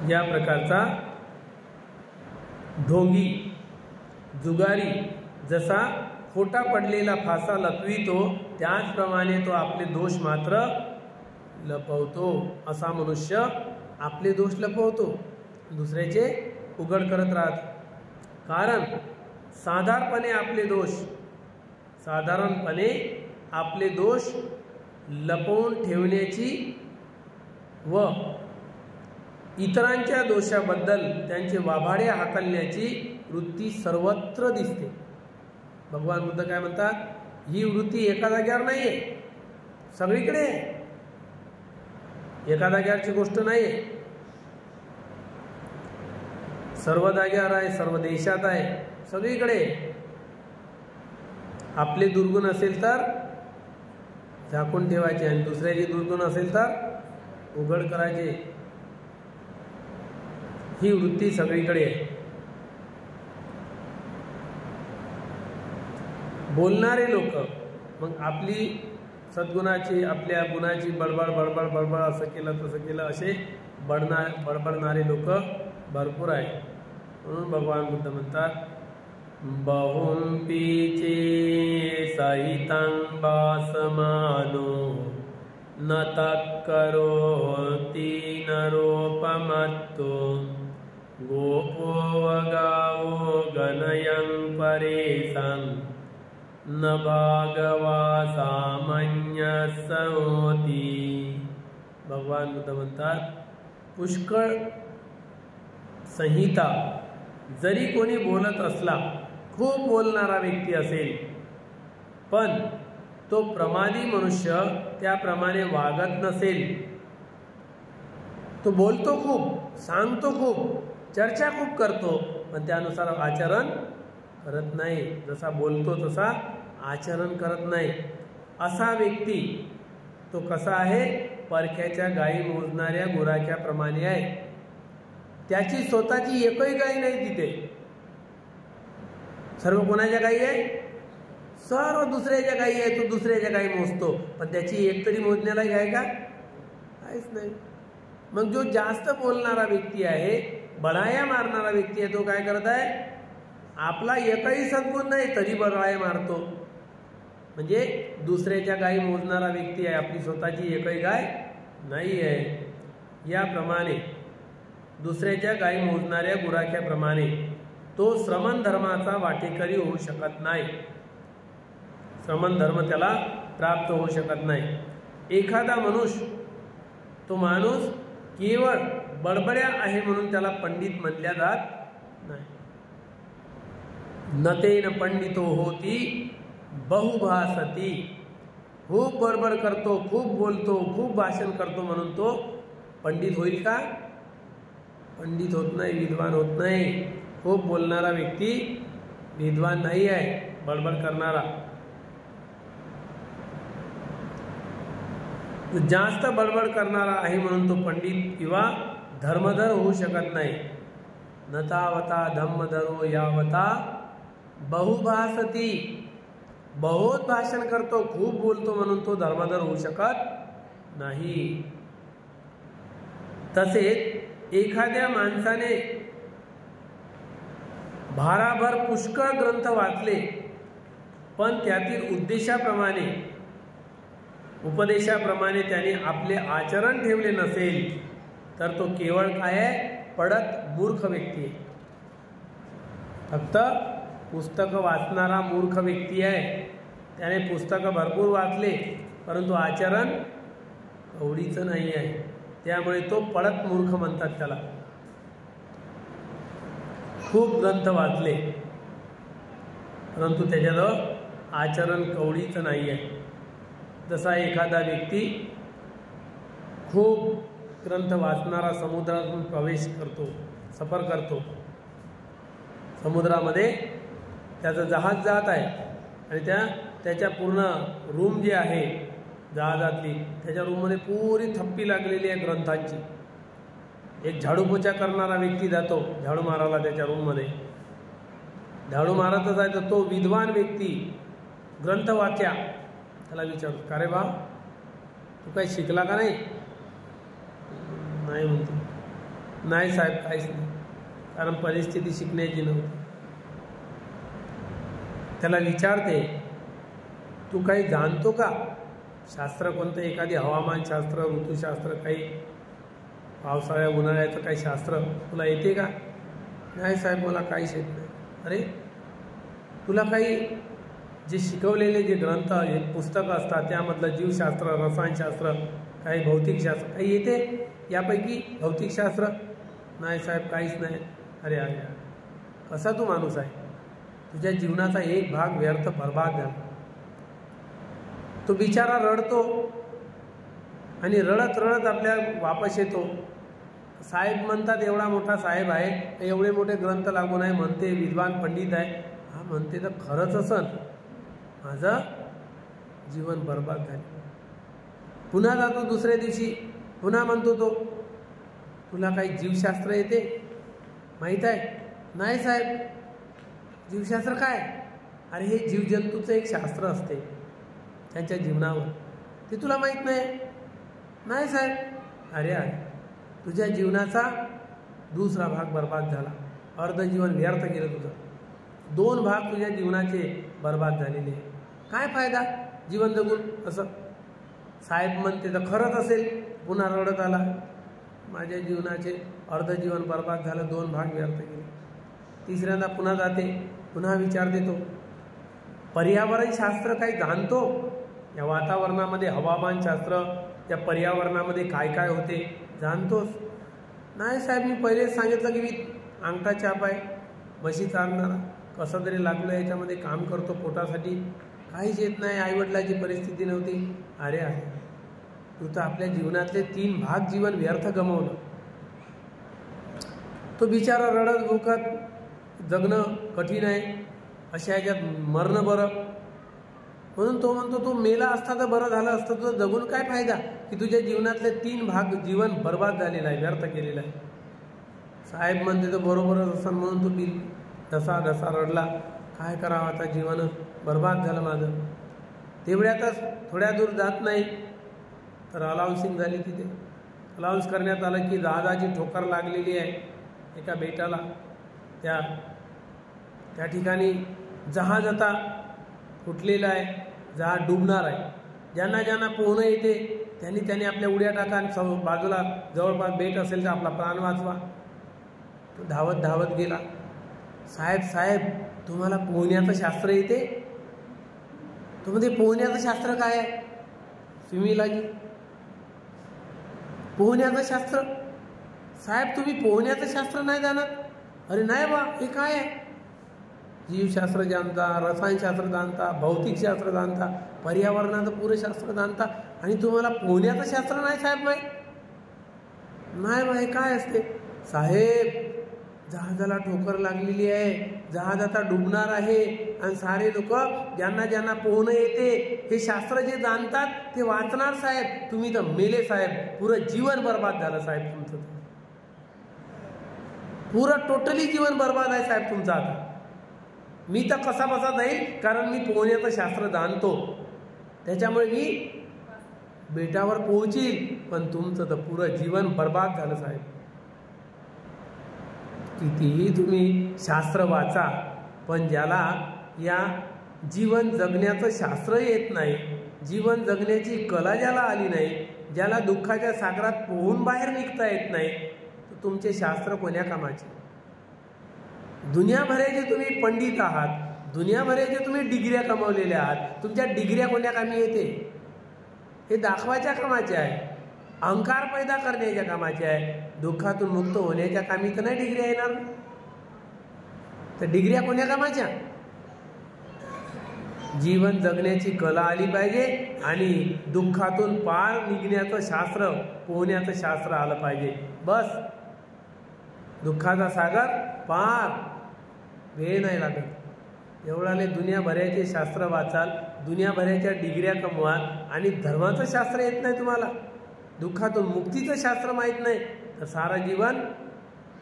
या प्रकारचा ढोंगी जुगारी जसा खोटा पडलेला फासा लपवितो, त्याचप्रमाणे तो आपले दोष मात्र लपवतो। असा मनुष्य आपले दोष लपवतो, दुसऱ्याचे उघड करत राहतो। कारण साधारणपणे आपले दोष लपवून ठेवण्याची व इतरांच्या दोषाबद्दल त्यांचे वाभाडे हाकलण्याची वृत्ती सर्वत्र दिसते। भगवान बुद्ध काय म्हणतात, ही वृत्ती एका जाग्यावर नाहीये, सगळीकडे आहे, एका जाग्यावरची गोष्ट नाहीये, सर्व जाग्यावर आहे, सर्व देशात आहे, सगळीकडे। आपले दुर्गुण असेल तर झाकून ठेवायचे आणि दुसऱ्याचे दुर्गुण असेल तर उघड करायचे, ही वृत्ती सगळीकडे आहे। बोलणारे लोक मग आपली सद्गुणाची, आपल्या गुणाची बडबड बडबड बडबड, असं केलं तसं केलं, असे बडबडणारे लोक भरपूर आहे। म्हणून भगवान बुद्ध म्हणतात, बहुंपीचे सहितं भासमानो न तक्करोति नरोपमत्तो गोपो वगावो गणयं परेशं न भागवा सामान्यस्य होती। भगवान बुद्ध म्हणतात, पुष्कळ संहिता जरी कोणी बोलत असला, खूप बोलणारा व्यक्ती असेल, पण तो प्रमादी मनुष्य त्याप्रमाणे वागत नसेल, तो बोलतो खूप, सांगतो खूप, चर्चा खूप करतो, पण त्यानुसार आचरण करत नाही, जसा बोलतो तसा आचरण करत नाही, असा व्यक्ती तो कसा आहे, परख्याच्या गायी मोजणाऱ्या गुराख्याप्रमाणे आहे। त्याची स्वतःची एकही गाय नाही तिथे, सर्व कोणाच्या गायी आहे, सर्व दुसऱ्याच्या गायी आहे, तो दुसऱ्याच्या गायी मोजतो, पण त्याची एक तरी मोजण्याला आहे का, काहीच नाही। मग जो जास्त बोलणारा व्यक्ती आहे, बढाया मारणारा व्यक्ती आहे, तो काय करत आहे, आपला एकही सद्गुण नाही तरी बढाया मारतो, म्हणजे दुसऱ्याच्या गायी मोजणारा व्यक्ती आहे, आपली स्वतःची एकही गाय नाही आहे। याप्रमाणे दुसऱ्याच्या गायी मोजणाऱ्या गुराख्याप्रमाणे तो श्रमण धर्माचा वाटेकरी होऊ शकत नाही, श्रमण धर्म त्याला प्राप्त होऊ शकत नाही। एखादा मनुष्य, तो माणूस केवळ बडबड्या आहे म्हणून त्याला पंडित म्हणल्या जात नाही। नतेन पंडितो होती बहुभासती, खूप बडबड करतो, खूप बोलतो, खूप भाषण करतो म्हणून तो पंडित होईल का, पंडित होत नाही, विद्वान होत नाही। खूप बोलणारा व्यक्ती विद्वान नाही आहे, बडबड करणारा। तो जास्त बडबड करणारा आहे म्हणून तो पंडित किंवा धर्मधर होऊ शकत नाही. नतावता धम्मधरो यावता बहुभासती. बहुत भाषण करतो, खूप बोलतो म्हणून तो धर्मधर होऊ शकत नाही. तसेच एखाद्या माणसाने भाराभर पुष्कळ ग्रंथ वाचले पण त्यातील उपदेशाप्रमाणे त्याने आपले आचरण ठेवले नसेल तर तो केवळ काय आहे, पडत मूर्ख व्यक्ती आहे. फक्त पुस्तकं वाचणारा मूर्ख व्यक्ती आहे. त्याने पुस्तकं भरपूर वाचले परंतु आचरण कवडीचं नाही आहे, त्यामुळे तो पडत मूर्ख म्हणतात त्याला. खूप ग्रंथ वाचले परंतु त्याच्याजवळ आचरण कवडीचं नाही आहे. जसा एखादा व्यक्ती खूप ग्रंथ वाचणारा समुद्रातून प्रवेश करतो, सफर करतो, समुद्रामध्ये त्याचं जहाज जात आहे आणि त्याच्या पूर्ण रूम जी आहे जहाजातली, त्याच्या रूममध्ये पुरी थप्पी लागलेली आहे ग्रंथांची. एक झाडू पोछा करणारा व्यक्ती जातो झाडू मारायला त्याच्या रूममध्ये, झाडू मारतच आहे तर तो विद्वान व्यक्ती ग्रंथवाक्या त्याला विचारतो, का रे बा तू काही शिकला का नाही? नाही म्हणतो. नाही साहेब काहीच नाही, कारण परिस्थिती शिकण्याची नव्हती. त्याला विचारते, तू काही जाणतो का शास्त्र कोणतं, एखादी हवामानशास्त्र, ऋतुशास्त्र, काही पावसाळ्या उन्हाळ्याचं काही शास्त्र तुला येते का? नाही साहेब मला काहीच येत नाही. अरे तुला काही जे शिकवलेले जे ग्रंथ हे पुस्तकं असतात त्यामधलं जीवशास्त्र, रसायनशास्त्र, काही भौतिकशास्त्र काही येते यापैकी? भौतिकशास्त्र नाही साहेब काहीच नाही. अरे अरे कसा तू माणूस आहे, तुझ्या जीवनाचा एक भाग व्यर्थ बर्बाद झाला. तो बिचारा रडतो आणि रडत रडत आपल्या वापस येतो. साहेब म्हणतात एवढा मोठा साहेब आहे, एवढे मोठे ग्रंथ लागून आहे, म्हणते विद्वान पंडित आहे, हा म्हणते तर खरंच असन, माझं जीवन बर्बाद झाले. पुन्हा जातो दुसऱ्या दिवशी, पुन्हा म्हणतो तो, तुला काही जीवशास्त्र येते माहीत आहे? नाही साहेब जीवशास्त्र काय? अरे हे जीवजंतूचं एक शास्त्र असते त्यांच्या जीवनावर, ते तुला माहीत नाही? नाही साहेब. अरे अरे तुझ्या जीवनाचा दुसरा भाग बर्बाद झाला, अर्ध जीवन व्यर्थ गेलं तुझं, 2 भाग तुझ्या जीवनाचे बर्बाद झालेले. काय फायदा जीवन जगून असं? साहेब म्हणते तर खरंच असेल. पुन्हा रडत आला, माझ्या जीवनाचे अर्ध जीवन बर्बाद झालं, 2 भाग व्यर्थ गेले. तिसऱ्यांदा पुन्हा जाते, पुन्हा विचारते तो, पर्यावरणशास्त्र काही जाणतो? या वातावरणामध्ये हवामानशास्त्र, त्या पर्यावरणामध्ये काय काय होते जाणतोस? नाही साहेब मी पहिलेच सांगितलं की मी अंगठा छाप आहे, म्हशी चालणारा, कसं तरी लागलं याच्यामध्ये काम करतो पोटासाठी, काहीच येत नाही, आईवडिलाची परिस्थिती नव्हती. अरे आहे तू तर आपल्या जीवनातले 3 भाग जीवन व्यर्थ गमावलं. तो बिचारा रडत भुकत जगणं कठीण आहे, अशा ह्याच्यात मरणं बरं. म्हणून तो म्हणतो तू मेला असता तर बरं झालं असतं, तुझं जगून काय फायदा की तुझ्या जीवनातले 3 भाग जीवन बर्बाद झालेलं आहे, व्यर्थ केलेलं आहे. साहेब म्हणते तर बरोबरच असं म्हणून तो बिल ढसा ढसा रडला. काय करावं आता, जीवन बर्बाद झालं माझं. तेवढ्यातच थोड्या दूर जात नाही तर अलाउन्सिंग झाली. तिथे अलाउन्स करण्यात आलं की जहाजाची ठोकर लागलेली आहे एका बेटाला. त्या ठिकाणी जहाज आता फुटलेलं आहे, जहाज डुबणार आहे. ज्यांना ज्यांना पोहणं येते त्यांनी आपल्या उड्या टाका, बाजूला जवळपास बेट असेल तर आपला प्राण वाचवा. तो धावत धावत गेला. साहेब तुम्हाला पोहण्याचं शास्त्र येते? तो म्हणजे पोहण्याचं शास्त्र काय आहे? स्विमिंगलॉजी, पोहण्याचं शास्त्र. साहेब तुम्ही पोहण्याचं शास्त्र नाही जाणत? अरे नाही बा, हे काय आहे? जीवशास्त्र जाणता, रसायनशास्त्र जाणता, भौतिकशास्त्र जाणता, पर्यावरणाचं पुरं शास्त्र जाणता आणि तुम्हाला पोहण्याचं शास्त्र नाही साहेब माहीत? नाही बा, हे काय असते? साहेब जहाजाला ठोकर लागलेली आहे, जहाज आता डुबणार आहे आणि सारे लोक ज्यांना ज्यांना पोहणं येते हे शास्त्र जे जाणतात ते वाचणार साहेब. तुम्ही तर मेले साहेब, पुरं जीवन बर्बाद झालं साहेब तुमचं, पुरं टोटली जीवन बर्बाद आहे साहेब तुमचं. आता मी तर कसा बसा जाईल, कारण मी पोहण्याचं शास्त्र जाणतो, त्याच्यामुळे मी बेटावर पोहोचील, पण तुमचं तर पुरं जीवन बर्बाद झालं साहेब. कितीही तुम्ही शास्त्र वाचा, पण ज्याला या जीवन जगण्याचं शास्त्र येत नाही, जीवन जगण्याची कला ज्याला आली नाही, ज्याला दुःखाच्या सागरात पोहून बाहेर निघता येत नाही, तर तुमचे शास्त्र कोण्या कामाचे. दुनियाभराचे तुम्ही पंडित आहात, दुनियाभराचे तुम्ही डिग्र्या कमावलेल्या आहात, तुमच्या डिग्र्या कोण्या कामी येते. हे दाखवायच्या कामाचे आहे, अहंकार पैदा करण्याच्या कामाचे आहे. दुःखातून मुक्त होण्याच्या कामी तर नाही डिग्र्या येणार. तर डिग्र्या कोण्या कामाच्या. जीवन जगण्याची कला आली पाहिजे आणि दुःखातून पार निघण्याचं शास्त्र, पोहण्याचं शास्त्र आलं पाहिजे. बस दुःखाचा सागर पार, वेळ नाही लागत. एवढाले दुनियाभराचे शास्त्र वाचाल, दुनियाभराच्या डिग्र्या कमवाल आणि धर्माचं शास्त्र येत नाही तुम्हाला, दुःखातून मुक्तीचं शास्त्र माहीत नाही, तर सारं जीवन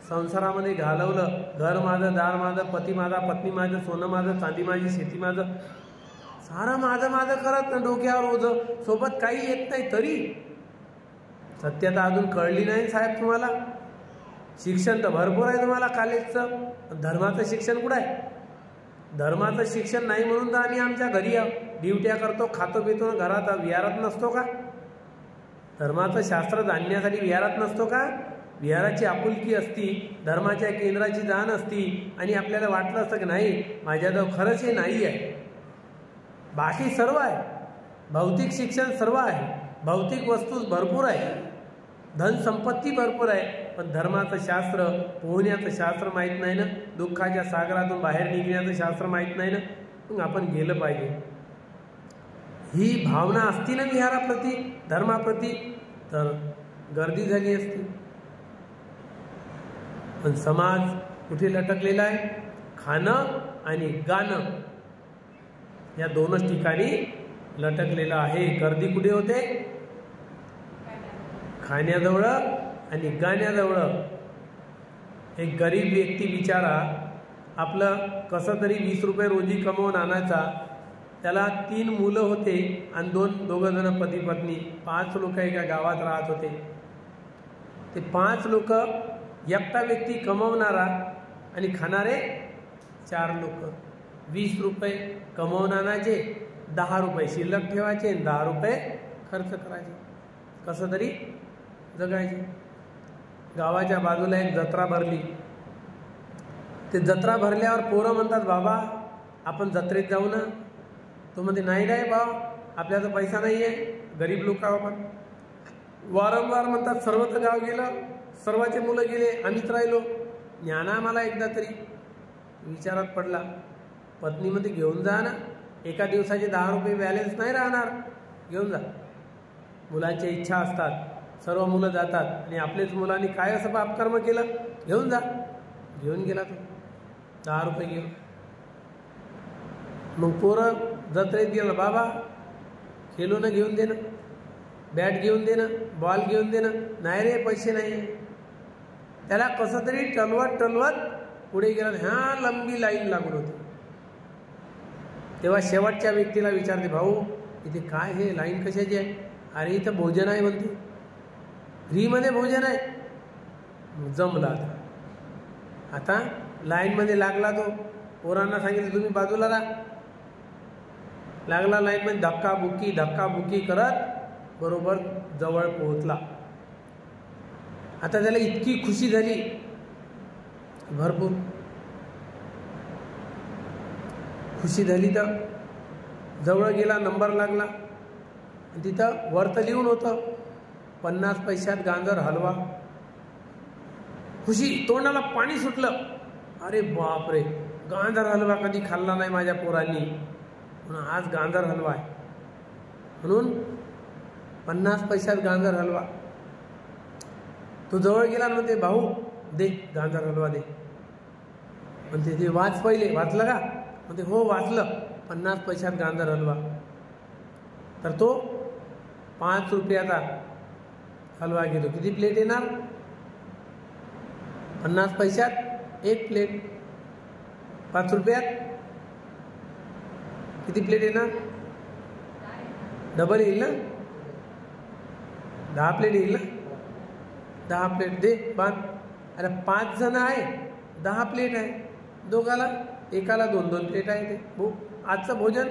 संसारामध्ये घालवलं. घर माझं, दार माझं, पती माझा, पत्नी माझं, सोनं माझं, चांदी माझी, शेती माझं, सारं माझं माझं करत ना, डोक्यावर ओझं, सोबत काही येत नाही. तरी सत्यता अजून कळली नाही साहेब तुम्हाला. शिक्षण तर भरपूर आहे तुम्हाला कॉलेजचं, धर्माचं शिक्षण कुठं आहे. धर्माचं शिक्षण नाही म्हणून तर आम्ही आमच्या घरी ड्युट्या करतो, खातो पितो, घरात विहारात नसतो का. धर्माचं शास्त्र जाणण्यासाठी विहारात नसतो का. विहाराची आपुलकी असती, धर्माच्या केंद्राची जाण असती आणि आपल्याला वाटलं असतं की नाही माझ्याजवळ खरंच हे नाही आहे. बाकी सर्व आहे, भौतिक शिक्षण सर्व आहे, भौतिक वस्तू भरपूर आहे, धनसंपत्ती भरपूर आहे, पण धर्माचं शास्त्र, पोहण्याचं शास्त्र माहीत नाही ना, दुःखाच्या सागरातून बाहेर निघण्याचं शास्त्र माहीत नाही ना. मग आपण गेलं पाहिजे. ही भावना असती ना विहाराप्रती, धर्माप्रती, तर गर्दी झाली असती. पण समाज कुठे लटकलेला आहे. खाणं आणि गाणं या दोनच ठिकाणी लटकलेला आहे. गर्दी कुठे होते. खाण्याजवळ आणि गाण्याजवळ. एक गरीब व्यक्ती बिचारा आपलं कसं तरी 20 रुपये रोजी कमवून आणायचा. त्याला 3 मुलं होते आणि दोघं जण पती पत्नी. 5 लोक एका गावात राहत होते. ते 5 लोक, एकटा व्यक्ती कमवणारा आणि खाणारे 4 लोक. 20 रुपये कमवून आणायचे, 10 रुपये शिल्लक ठेवायचे, 10 रुपये खर्च करायचे, कसं तरी जगायचे. गावाच्या बाजूला एक जत्रा भरली. ते जत्रा भरल्यावर पोरं म्हणतात बाबा आपण जत्रेत जाऊ ना. तो म्हणते नाही नाही भाव, आपल्याला पैसा नाही आहे, गरीब लोक आपण. वारंवार म्हणतात सर्व तर गाव गेलं, सर्वाचे मुलं गेले, आम्हीच राहिलो. ज्ञाना मला एकदा तरी विचारात पडला. पत्नीमध्ये घेऊन जा ना, एका दिवसाचे 10 रुपये बॅलन्स नाही राहणार, घेऊन जा. मुलांच्या इच्छा असतात, सर्व मुलं जातात आणि आपलेच मुलांनी काय असं पापकर्म केलं, घेऊन जा. घेऊन गेला तो 10 रुपये घेऊन. मग पोरं जत्रेत गेलं, बाबा खेळून घेऊन दे ना, बॅट घेऊन दे ना, बॉल घेऊन दे ना. नाही रे पैसे नाही. त्याला कसं तरी टलवत टलवत पुढे गेला. ह्या लंबी लाईन लागून होती. तेव्हा शेवटच्या व्यक्तीला विचारते, भाऊ इथे काय हे लाईन कशाची आहे. अरे इथं भोजन आहे म्हणते, फ्रीमध्ये भोजन आहे. जमला आता लाईनमध्ये लागला तो. पोरांना सांगितलं तुम्ही बाजूला राहा. लागला लाईनमध्ये धक्काबुक्की करत बरोबर जवळ पोहोचला. आता त्याला इतकी खुशी झाली, भरपूर खुशी झाली. तर जवळ गेला, नंबर लागला. तिथं वरतं लिहून होतं 50 पैशात गांजर हलवा. खुशी, तोंडाला पाणी सुटलं. अरे बापरे, गांजर हलवा कधी खाल्ला नाही माझ्या पोरांनी, म्हणून आज गांजर हलवा आहे. म्हणून 50 पैशात गांजर हलवा. तो जवळ गेला म्हणते, भाऊ दे गांजर हलवा दे. म्हणते ते वाच पहिले, वाचलं का? म्हणते हो वाचलं. 50 पैशात गाजर हलवा. तर तो 5 रुपयाचा हलवा घेतो. किती प्लेट येणार? 50 पैशात 1 प्लेट. 5 रुपयात किती प्लेट येणार? डबल येईल ना, 10 प्लेट येईल ना. 10 प्लेट दे बांध. अरे 5 जण आहे, 10 प्लेट आहे. दोघाला एकाला 2-2 प्लेट आहे. ते आजचं भोजन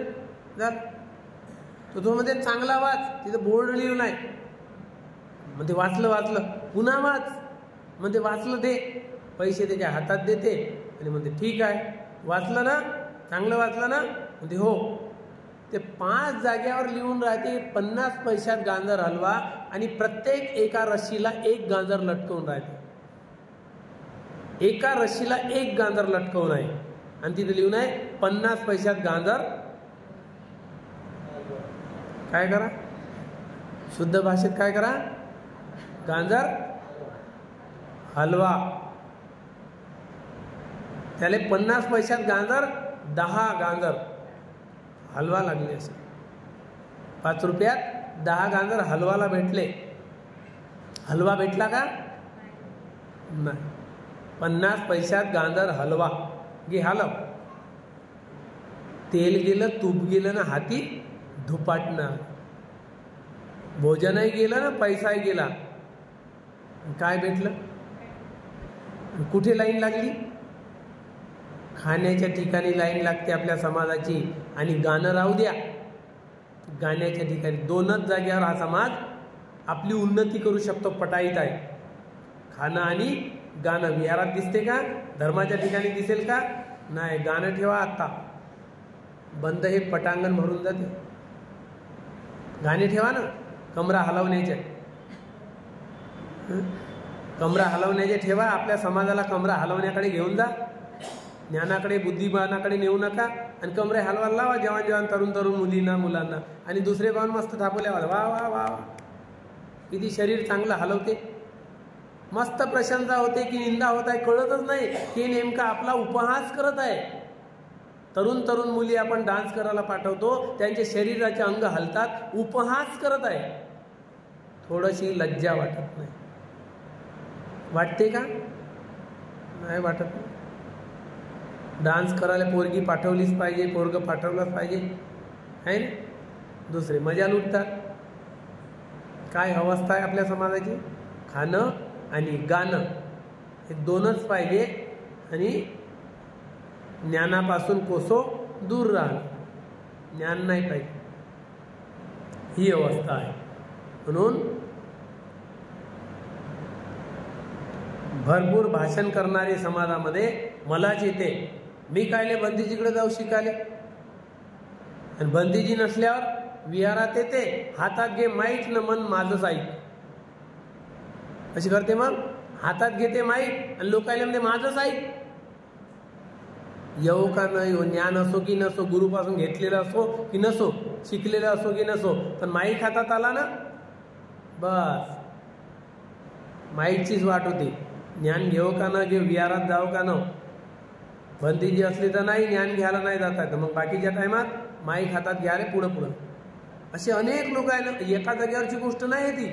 झालं. तो मध्ये चांगला वाच, तिथं बोर्ड लिहून आहे. म्हणजे वाचलं पुन्हा वाच. म्हणजे वाचलं दे. पैसे त्याच्या हातात देते आणि म्हणते ठीक आहे, वाचलं ना, चांगलं वाचलं ना. म्हणते हो. ते 5 जाग्यावर लिहून राहते 50 पैशात गाजर हलवा आणि प्रत्येक एका रशीला 1 गाजर लटकवून राहते. एका रशीला 1 गाजर लटकवून आहे आणि तिथे लिहून आहे 50 पैशात गाजर. काय करा? शुद्ध भाषेत काय करा? गाजर हलवा. त्याला 50 पैशात गाजर, 10 गाजर हलवा लागले. असे 5 रुपयात 10 गाजर हलवाला भेटले. हलवा भेटला का? नाही. 50 पैशात गाजर हलवा घे, हलव. तेल गेलं, तूप गेलं ना हाती धुपाटणार. भोजनही गेलं ना, पैसाही गेला. काय भेटलं? कुठे लाईन लागली? खाण्याच्या ठिकाणी लाईन लागते आपल्या समाजाची. आणि गाणं राहू द्या, गाण्याच्या ठिकाणी 2च जागेवर हा समाज आपली उन्नती करू शकतो. पटाईत आहे खाणं आणि गाणं. विहारात दिसते का? धर्माच्या ठिकाणी दिसेल का? नाही. गाणं ठेवा आता, बंद हे पटांगण भरून जाते. गाणे ठेवा ना. कमरा हलवण्याचे, कमरा हलवण्याचे ठेवा. आपल्या समाजाला कमरा हलवण्याकडे घेऊन जा. ज्ञानाकडे, बुद्धिमानाकडे नेऊ नका. आणि कमरे हलवायला लावा जवान तरुण मुलींना, मुलांना. आणि दुसरे पाहून मस्त थापल्या. वा वा वा, किती शरीर चांगलं हलवते. मस्त प्रशंसा होते की निंदा होत आहे कळतच नाही. की नेमका आपला उपहास करत आहे. तरुण मुली आपण डान्स करायला पाठवतो, त्यांचे शरीराचे अंग हलतात, उपहास करत आहे. थोडीशी लज्जा वाटत नाही? वाटते का? नाही वाटत नाही. डान्स करायला पोरगी पाठवलीच पाहिजे, पोरग पाठवलंच पाहिजे, आहे ना. दुसरे मजा लुटतात. काय अवस्था आहे आपल्या समाजाची? खाणं आणि गाणं हे 2च पाहिजे. आणि ज्ञानापासून कोसो दूर राहणं. ज्ञान नाही पाहिजे, ही अवस्था आहे. म्हणून भरपूर भाषण करणारे समाजामध्ये मलाच येते. मी कायले बंदीजीकडे जाऊ शिकायले? आणि बंदीजी नसल्यावर विहारात येते, हातात घे माईक न मन माझंच ऐक. कशी करते मग? हातात घेते माईक आणि लोकायला म्हणते माझंच ऐक. येऊ का नाही हो, ज्ञान असो की नसो, गुरुपासून घेतलेलं असो की नसो, शिकलेलं असो की नसो, पण माईक हातात आला ना बस माईकचीच वाट होती. ज्ञान घेऊ का न घेऊ, विहारात जाऊ का न. बंदीजी असली तर नाही, ज्ञान घ्यायला नाही जात आहे. तर मग बाकीच्या टायमात माईक हातात घ्यायला पुढं. असे अनेक लोक आहे ना. एका जागेवरची गोष्ट नाही ती,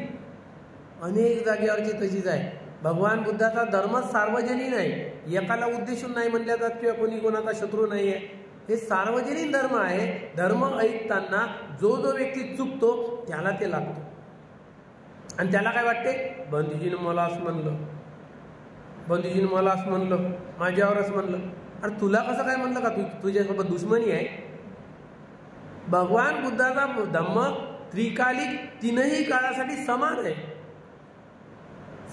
अनेक जागेवरची तशीच आहे. भगवान बुद्धाचा धर्मच सार्वजनिक आहे. एकाला उद्देशून नाही म्हणल्या जात किंवा कोणी कोणाचा शत्रू नाही आहे. हे सार्वजनिक धर्म आहे. धर्म ऐकताना जो व्यक्ती चुकतो त्याला ते लागतो. आणि त्याला काय वाटते? बंदीजीनं मला असं म्हणलं, बंदीजीनं मला असं म्हणलं, माझ्यावरच म्हणलं. अरे तुला कसं काय म्हणलं? का तुझ्यासोबत दुश्मनी आहे? भगवान बुद्धाचा धम्म त्रिकालिक, 3ही काळासाठी समान आहे.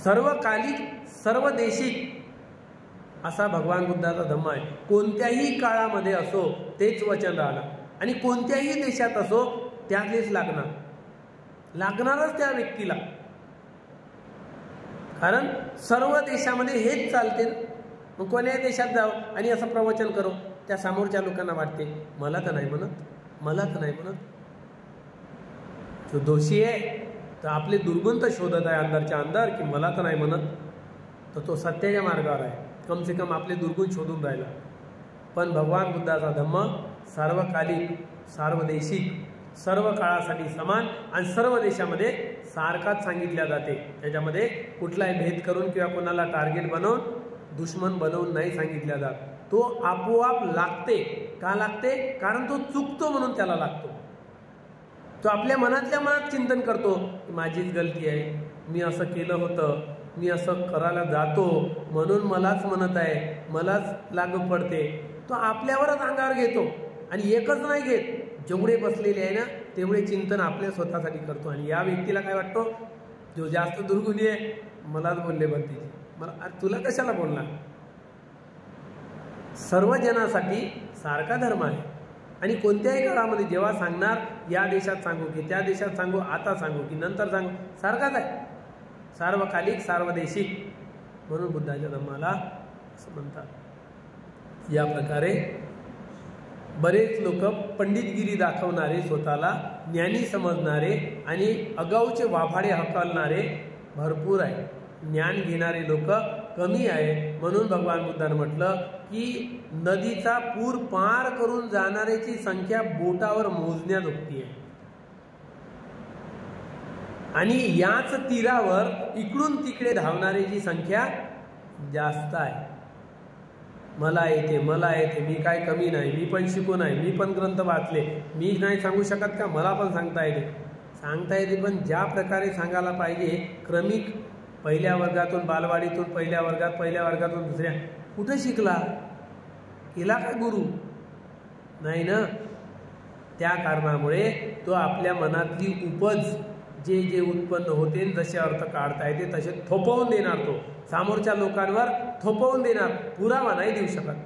सर्वकालिक, सर्वदेशिक असा भगवान बुद्धाचा धम्म आहे. कोणत्याही काळामध्ये असो तेच वचन राहणार. आणि कोणत्याही देशात असो त्यातलेच लागणारच त्या व्यक्तीला. कारण सर्व देशामध्ये हेच चालते. मग कोण्याही देशात जाओ आणि असं प्रवचन करो, त्या समोरच्या लोकांना वाटते मला तर नाही म्हणत. जो दोषी आहे तर आपले दुर्गुण तर शोधत आहे अंदरच्या अंदर की मला तर नाही म्हणत, तर तो सत्याच्या मार्गावर आहे. कम से कम आपले दुर्गुण शोधून राहिला. पण भगवान बुद्धाचा धम्म सार्वकालिक, सार्वदेशिक, सर्व काळासाठी समान आणि सर्व देशामध्ये सारखाच सांगितल्या जाते. त्याच्यामध्ये कुठलाही भेद करून किंवा कोणाला टार्गेट बनवून दुश्मन बनवून नाही सांगितल्या जात. तो आपोआप लागते. का लागते? कारण तो चुकतो म्हणून त्याला लागतो. तो आपल्या मनातल्या मनात चिंतन करतो की माझीच गलती आहे, मी असं केलं होतं, मी असं करायला जातो म्हणून मलाच म्हणत आहे, मलाच लागू पडते. तो आपल्यावरच अंगावर घेतो. आणि एकच नाही घेत, जेवढे बसलेले आहे ना तेवढे चिंतन आपल्या स्वतःसाठी करतो. आणि या व्यक्तीला काय वाटतो, जो जास्त दुर्गुणी आहे मलाच बोलले भलतीचे, मला तुला कशाला बोलणार. सर्व जनासाठी सारखा धर्म आहे. आणि कोणत्याही काळामध्ये जेव्हा सांगणार, या देशात सांगू की त्या देशात सांगू, आता सांगू की नंतर सांगू, सारखाच आहे. सार्वकालिक, सार्वदेशिक, म्हणून बुद्धाच्या धर्माला असं म्हणतात. या प्रकारे बरेच लोक पंडितगिरी दाखवणारे, स्वतःला ज्ञानी समजणारे आणि अगाऊचे वाभाडे हकलणारे भरपूर आहे. ज्ञान घेणारे लोक कमी आहे. म्हणून भगवान बुद्धाने म्हटलं की नदीचा पूर पार करून जाणाऱ्याची संख्या बोटावर मोजण्याजोगती आहे. आणि याच तीरावर इकडून तिकडे धावणाऱ्याची संख्या जास्त आहे. मला येते, मला येते, मी काय कमी नाही, मी पण शिकून आहे, मी पण ग्रंथ वाचले, मी नाही सांगू शकत का, मला पण सांगता येते. पण ज्या प्रकारे सांगायला पाहिजे, क्रमिक, पहिल्या वर्गातून, बालवाडीतून पहिल्या वर्गातून दुसऱ्या, कुठं शिकला, केला काय गुरु नाही ना. त्या कारणामुळे तो आपल्या मनातली उपज जे जे उत्पन्न होते, जसे अर्थ काढता येते तसे थोपवून देणार. तो समोरच्या लोकांवर थोपवून देणार. पुरावा नाही देऊ शकत.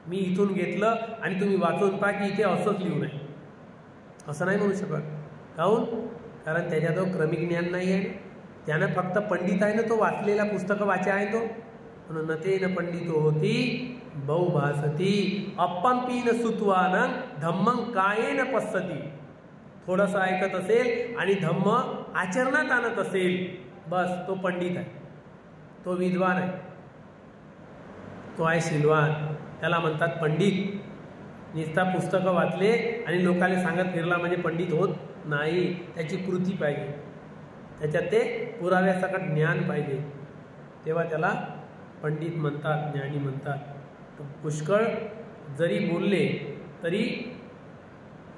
मी इथून घेतलं आणि तुम्ही वाचून पहा की इथे असंच लिहू नये, असं नाही म्हणू शकत. काहून? कारण त्याच्याजवळ क्रमिक ज्ञान नाही आहे. त्यानं फक्त पंडित आहे ना, तो वाचलेला पुस्तकं वाचा आहे तो. म्हणून नतेन पंडितो होती बहुभासती अपंपीन सुत्वान धम्मं कायेन पස්සती. थोडंसं ऐकत असेल आणि धम्म आचरणात आणत असेल, बस तो पंडित आहे, तो विद्वान आहे, तो आहे शीलवान. त्याला म्हणतात पंडित. नुसता पुस्तकं वाचले आणि लोकांना सांगत फिरला म्हणजे पंडित होत नाही. त्याची कृती पाहिजे, त्याच्यात ते पुराव्यासकट ज्ञान पाहिजे, तेव्हा त्याला पंडित म्हणतात, ज्ञानी म्हणतात. पुष्कळ जरी बोलले तरी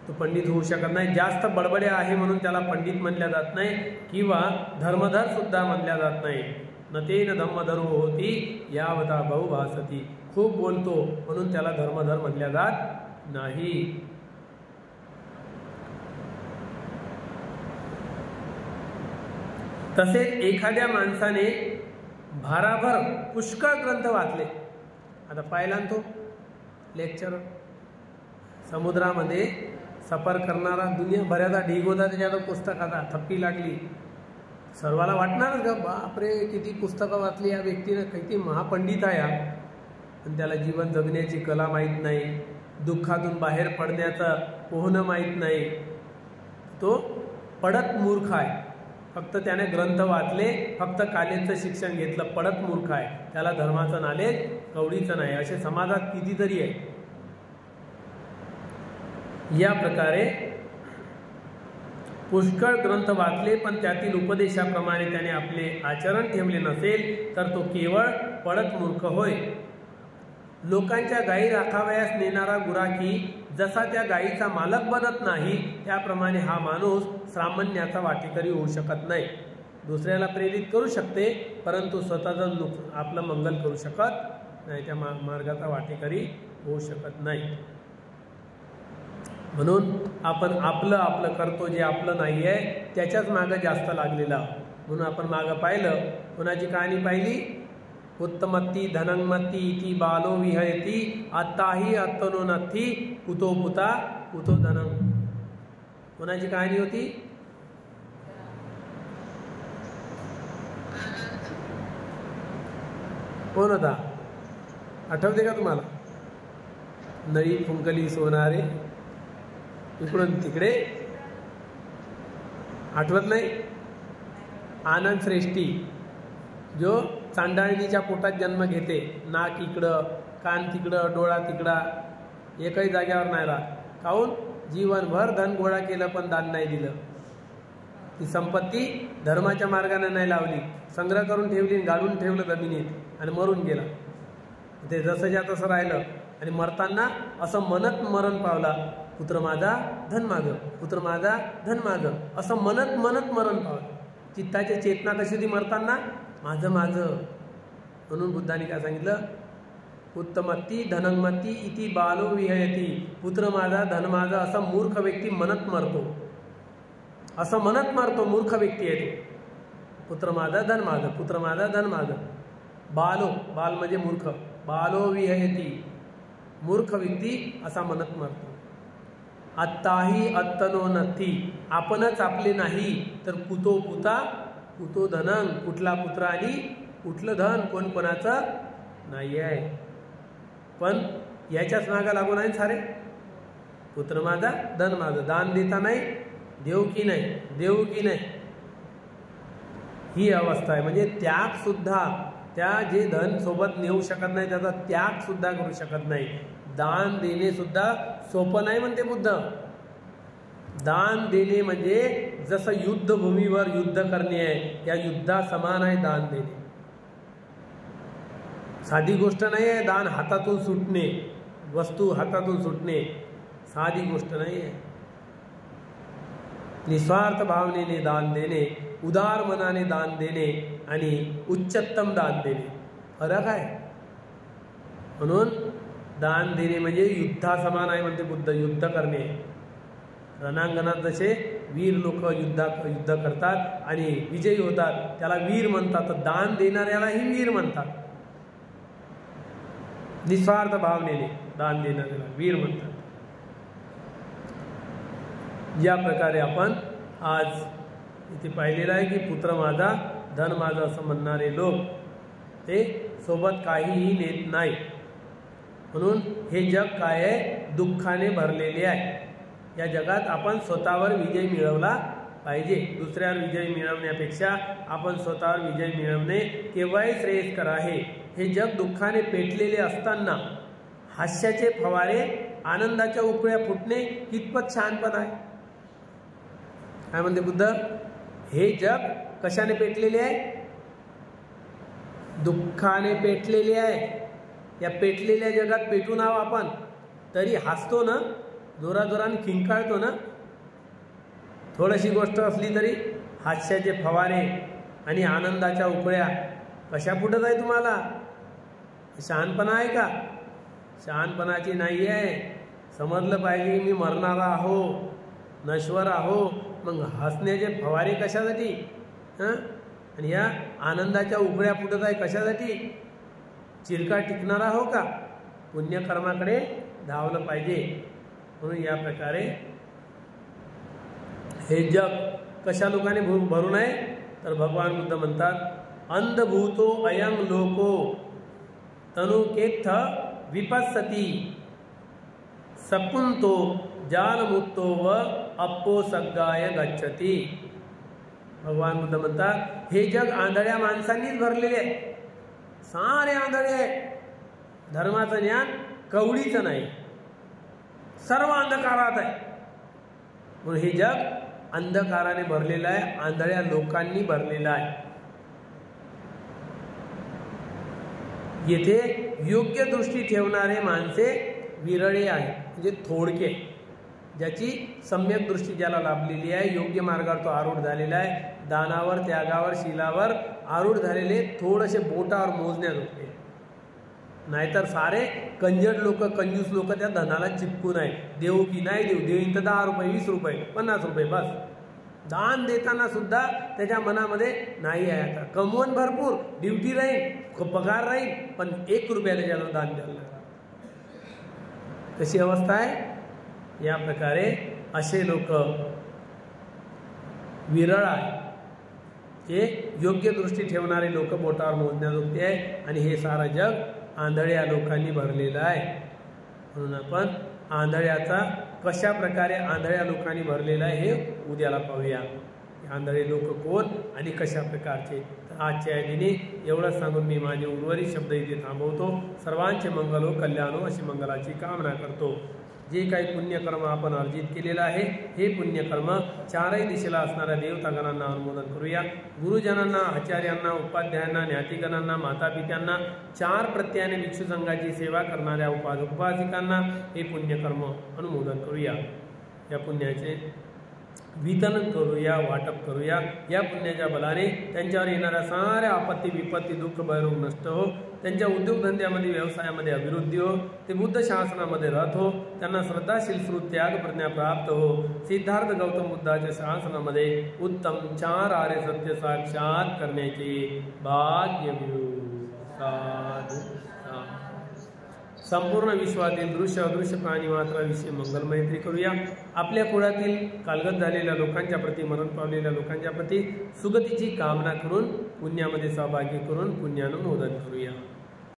तो पंडित होऊ शकत नाही. जास्त बडबडे आहे म्हणून त्याला पंडित म्हणल्या जात नाही किंवा धर्मधर सुद्धा म्हणल्या जात नाही. नतेन धम्मधरो होती यावता बहुभासती. खूप बोलतो म्हणून त्याला धर्मधर म्हणल्या जात नाही. तसेच एखाद्या माणसाने भाराभर पुष्कळ ग्रंथ वाचले. आता पाहिला तो लेक्चर, समुद्रामध्ये सफर करणारा दुनिया भऱ्याचा ढीग होता, त्याच्यात पुस्तकाचा थप्पी लागली. सर्वाला वाटणारच का, बापरे किती पुस्तकं वाचली या व्यक्तीनं, किती महापंडित आहे. पण त्याला जीवन जगण्याची कला माहीत नाही, दुःखातून बाहेर पडण्याचं पोहणं माहीत नाही. तो पडत मूर्ख आहे. फक्त त्याने ग्रंथ वाचले, फक्त कॉलेजचं शिक्षण घेतलं, पडत मूर्ख आहे. त्याला धर्माचं नॉलेज कवडीचं नाही. असे समाजात कितीतरी आहे. या प्रकारे पुष्कळ ग्रंथ वाचले पण त्यातील उपदेशाप्रमाणे त्याने आपले आचरण ठेवले नसेल तर तो केवळ पडत मूर्ख होय. लोकांच्या गायी राखावयास नेणारा गुराखी जसा त्या गायीचा मालक बनत नाही, त्याप्रमाणे हा माणूस सामान्याचा वाटेकरी होऊ शकत नाही. दुसऱ्याला प्रेरित करू शकते परंतु स्वतःचं आपलं मंगल करू शकत नाही, त्या मार्गाचा वाटेकरी होऊ शकत नाही. म्हणून आपण आपलं आपलं करतो, जे आपलं नाही आहे त्याच्याच मागं जास्त लागलेला. म्हणून आपण मागं पाहिलं, कोणाची कहाणी पाहिली, उत्तमत्ती धनंगमत्ती इति बालो विहयती आत्ताही आत्तनो नथी कुतो पुता कुतो धनंग. कोणाची कहाणी होती? कोण होता, आठवते का तुम्हाला? नळी फुंकली सोनारे इकडून तिकडे, आठवत नाही? आनंद श्रेष्ठी जो चांडाळणीच्या पोटात जन्म घेते, नाक इकडं, कान तिकडं, डोळा तिकडा, एकही जाग्यावर नाही राहत. काहून? जीवनभर धन गोळा केलं पण दान नाही दिलं. ती संपत्ती धर्माच्या मार्गाने नाही लावली, संग्रह करून ठेवली, गाडून ठेवलं जमिनीत आणि मरून गेला. ते जसंच्या तसं राहिलं आणि मरताना असं म्हणत मरण पावला, पुत्र माझा धन माग, पुत्र माझा धन माग, असं म्हणत म्हणत मरण पावलं. चित्ताची चेतना कशी होती मरताना? माझं माझं. म्हणून बुद्धाने काय सांगितलं? उत्तमत्ती धनंगमत्ती इति बालो विहयती. पुत्र माझा धन माझा असं मूर्ख व्यक्ती म्हणत मरतो, असं म्हणत मरतो. मूर्ख व्यक्ती आहे तो. पुत्र माझा धन माझं, पुत्र माझा धन माझं. बालो, बाल म्हणजे मूर्ख. बालो विहयती, मूर्ख व्यक्ती असा म्हणत मरतो. आत्ताही अत्तनो नथी, आपणच आपले नाही तर कुतो पुता कुतो धनंग, कुठला पुत्र आणि कुठलं धन कोण कोणाचं नाही आहे. पण याच्याच मागा लागून आहे सारे. पुत्र माझा धन माझं, दान देता नाही, देऊ की नाही, देऊ की नाही, ही अवस्था आहे. म्हणजे त्याग सुद्धा, त्या जे धन सोबत नेऊ शकत नाही त्याचा त्याग सुद्धा करू शकत नाही. दान देणे सुद्धा सोपं नाही म्हणते बुद्ध. दान देणे म्हणजे जसं युद्धभूमीवर युद्ध करणे आहे, या युद्धा समान आहे दान देणे. साधी गोष्ट नाही आहे दान हातातून सुटणे, वस्तू हातातून सुटणे साधी गोष्ट नाही आहे. निस्वार्थ भावनेने दान देणे, उदार मनाने दान देणे आणि उच्चतम दान देणे फरक आहे. म्हणून दान देणे म्हणजे युद्धा समान आहे म्हणते बुद्ध. युद्ध करणे, रणांगणात जसे वीर लोक युद्ध करतात आणि विजयी होतात त्याला वीर म्हणतात, तर दान देणाऱ्यालाही वीर म्हणतात. निस्वार्थ भावनेने दान देणाऱ्याला वीर म्हणतात. या प्रकारे आपण आज इथे पाहिलेलं आहे की पुत्र माझा धन माझा असं म्हणणारे लोक ते सोबत काहीही नेत नाही. म्हणून हे जग काय आहे? दुःखाने भरलेले आहे. या जगात आपण स्वतःवर विजय मिळवला पाहिजे. दुसऱ्यावर विजय मिळवण्यापेक्षा आपण स्वतःवर विजय मिळवणे केव्हाही श्रेयस्कर आहे. हे जग दुःखाने पेटलेले असताना हास्याचे फवारे, आनंदाच्या उकळ्या फुटणे कितपत शहाणपण आहे? काय म्हणते बुद्ध? हे जग कशाने पेटलेले आहे? दुःखाने पेटलेले आहे. या पेटलेल्या जगात पेटून आहो आपण तरी हसतो ना, जोराजोराने खिंकाळतो ना. थोडीशी गोष्ट असली तरी हास्याचे फवारे आणि आनंदाच्या उकळ्या कशा फुटत आहे तुम्हाला? शहाणपणा आहे का? शहाणपणाची नाही आहे. समजलं पाहिजे मी मरणारा आहो, नश्वर आहो. मग हसण्याचे फवारे कशासाठी? आणि या आनंदाच्या उकळ्या फुटत आहे कशासाठी? चिरकाळ टिकणारा हो का? पुण्यकर्माकडे धावलं पाहिजे. म्हणून या प्रकारे हे जग कशा लोकांनी भरून आहे? तर भगवान बुद्ध म्हणतात अंधभूतो अयं लोको तनुकेत्थ विपස්සती सकुंतो जालमुक्तो व अप्पो सग्गाय गच्छती. भगवान बुद्ध म्हणतात हे जग आंधळ्या माणसांनीच भरलेले आहे. सारे आंधळे आहे. धर्माचं ज्ञान कवडीचं नाही, सर्व अंधकारात आहे. म्हणून हे जग अंधकाराने भरलेलं आहे, आंधळ्या लोकांनी भरलेलं आहे. येथे योग्य दृष्टी ठेवणारे माणसे विरळे आहे, म्हणजे थोडके. ज्याची सम्यक दृष्टी ज्याला लाभलेली आहे, योग्य मार्गावर तो आरूढ झालेला आहे, दानावर, त्यागावर, शीलावर आरूढ झालेले थोडेसे बोटावर मोजण्यात होते. नाहीतर सारे कंजड लोक, कंजूस लोक त्या धनाला चिपकून आहे. देऊ की नाही देऊ, देईन तर 10 रुपये, 20 रुपये, 50 रुपये बस. दान देताना सुद्धा त्याच्या मनामध्ये नाही आहे. आता कमवून भरपूर, ड्युटी राहील, पगार राहील, पण 1 रुपयाला ज्याला दान द्यायला लागला. कशी अवस्था आहे? या प्रकारे असे लोक विरळ आहे. हे योग्य दृष्टी ठेवणारे लोक बोटावर मोजण्याजोगते आहे. आणि हे सारा जग आंधळ्या लोकांनी भरलेलं आहे. म्हणून आपण आंधळ्याचा कशा प्रकारे आंधळ्या लोकांनी भरलेला आहे हे उद्याला पाहूया. आंधळे लोक कोण आणि कशा प्रकारचे. तर आजच्या या दिनी एवढंच सांगून मी माझे उर्वरित शब्द इथे थांबवतो. सर्वांचे मंगल हो, कल्याण हो अशी मंगलाची कामना करतो. जे काही पुण्यकर्म आपण अर्जित केलेलं आहे हे पुण्यकर्म चारही दिशेला असणाऱ्या देवतागणांना अनुमोदन करूया. गुरुजनांना, आचार्यांना, उपाध्यायांना, ज्ञातिगणांना, मातापित्यांना, 4 प्रत्ययाने भिक्षू संघाची सेवा करणाऱ्या उपासक उपासिकांना हे पुण्यकर्म अनुमोदन करूया. या पुण्याचे वितरण करूया, वाटप करूया. या पुण्याच्या बलाने त्यांच्यावर येणाऱ्या साऱ्या आपत्ती, विपत्ती, दुःख, भयरोग नष्ट हो. त्यांच्या उद्योगधंद्यामध्ये, व्यवसायामध्ये अभिवृद्धी हो. ते बुद्ध शासनामध्ये राहत हो. त्यांना श्रद्धाशील श्रुत त्याग प्रज्ञा प्राप्त हो. सिद्धार्थ गौतम बुद्धाच्या शासनामध्ये उत्तम 4 आर्य सत्य साक्षात करण्याचे भाग्य मिळो. साधु. संपूर्ण विश्वातील दृश्य अदृश्य प्राणी मात्राविषयी मंगल मैत्री करूया. आपल्या कुळातील कालगत झालेल्या लोकांच्या प्रती, मरण पावलेल्या लोकांच्या प्रती सुगतीची कामना करून पुण्यामध्ये सहभागी करून पुण्यानुमोदन करूया.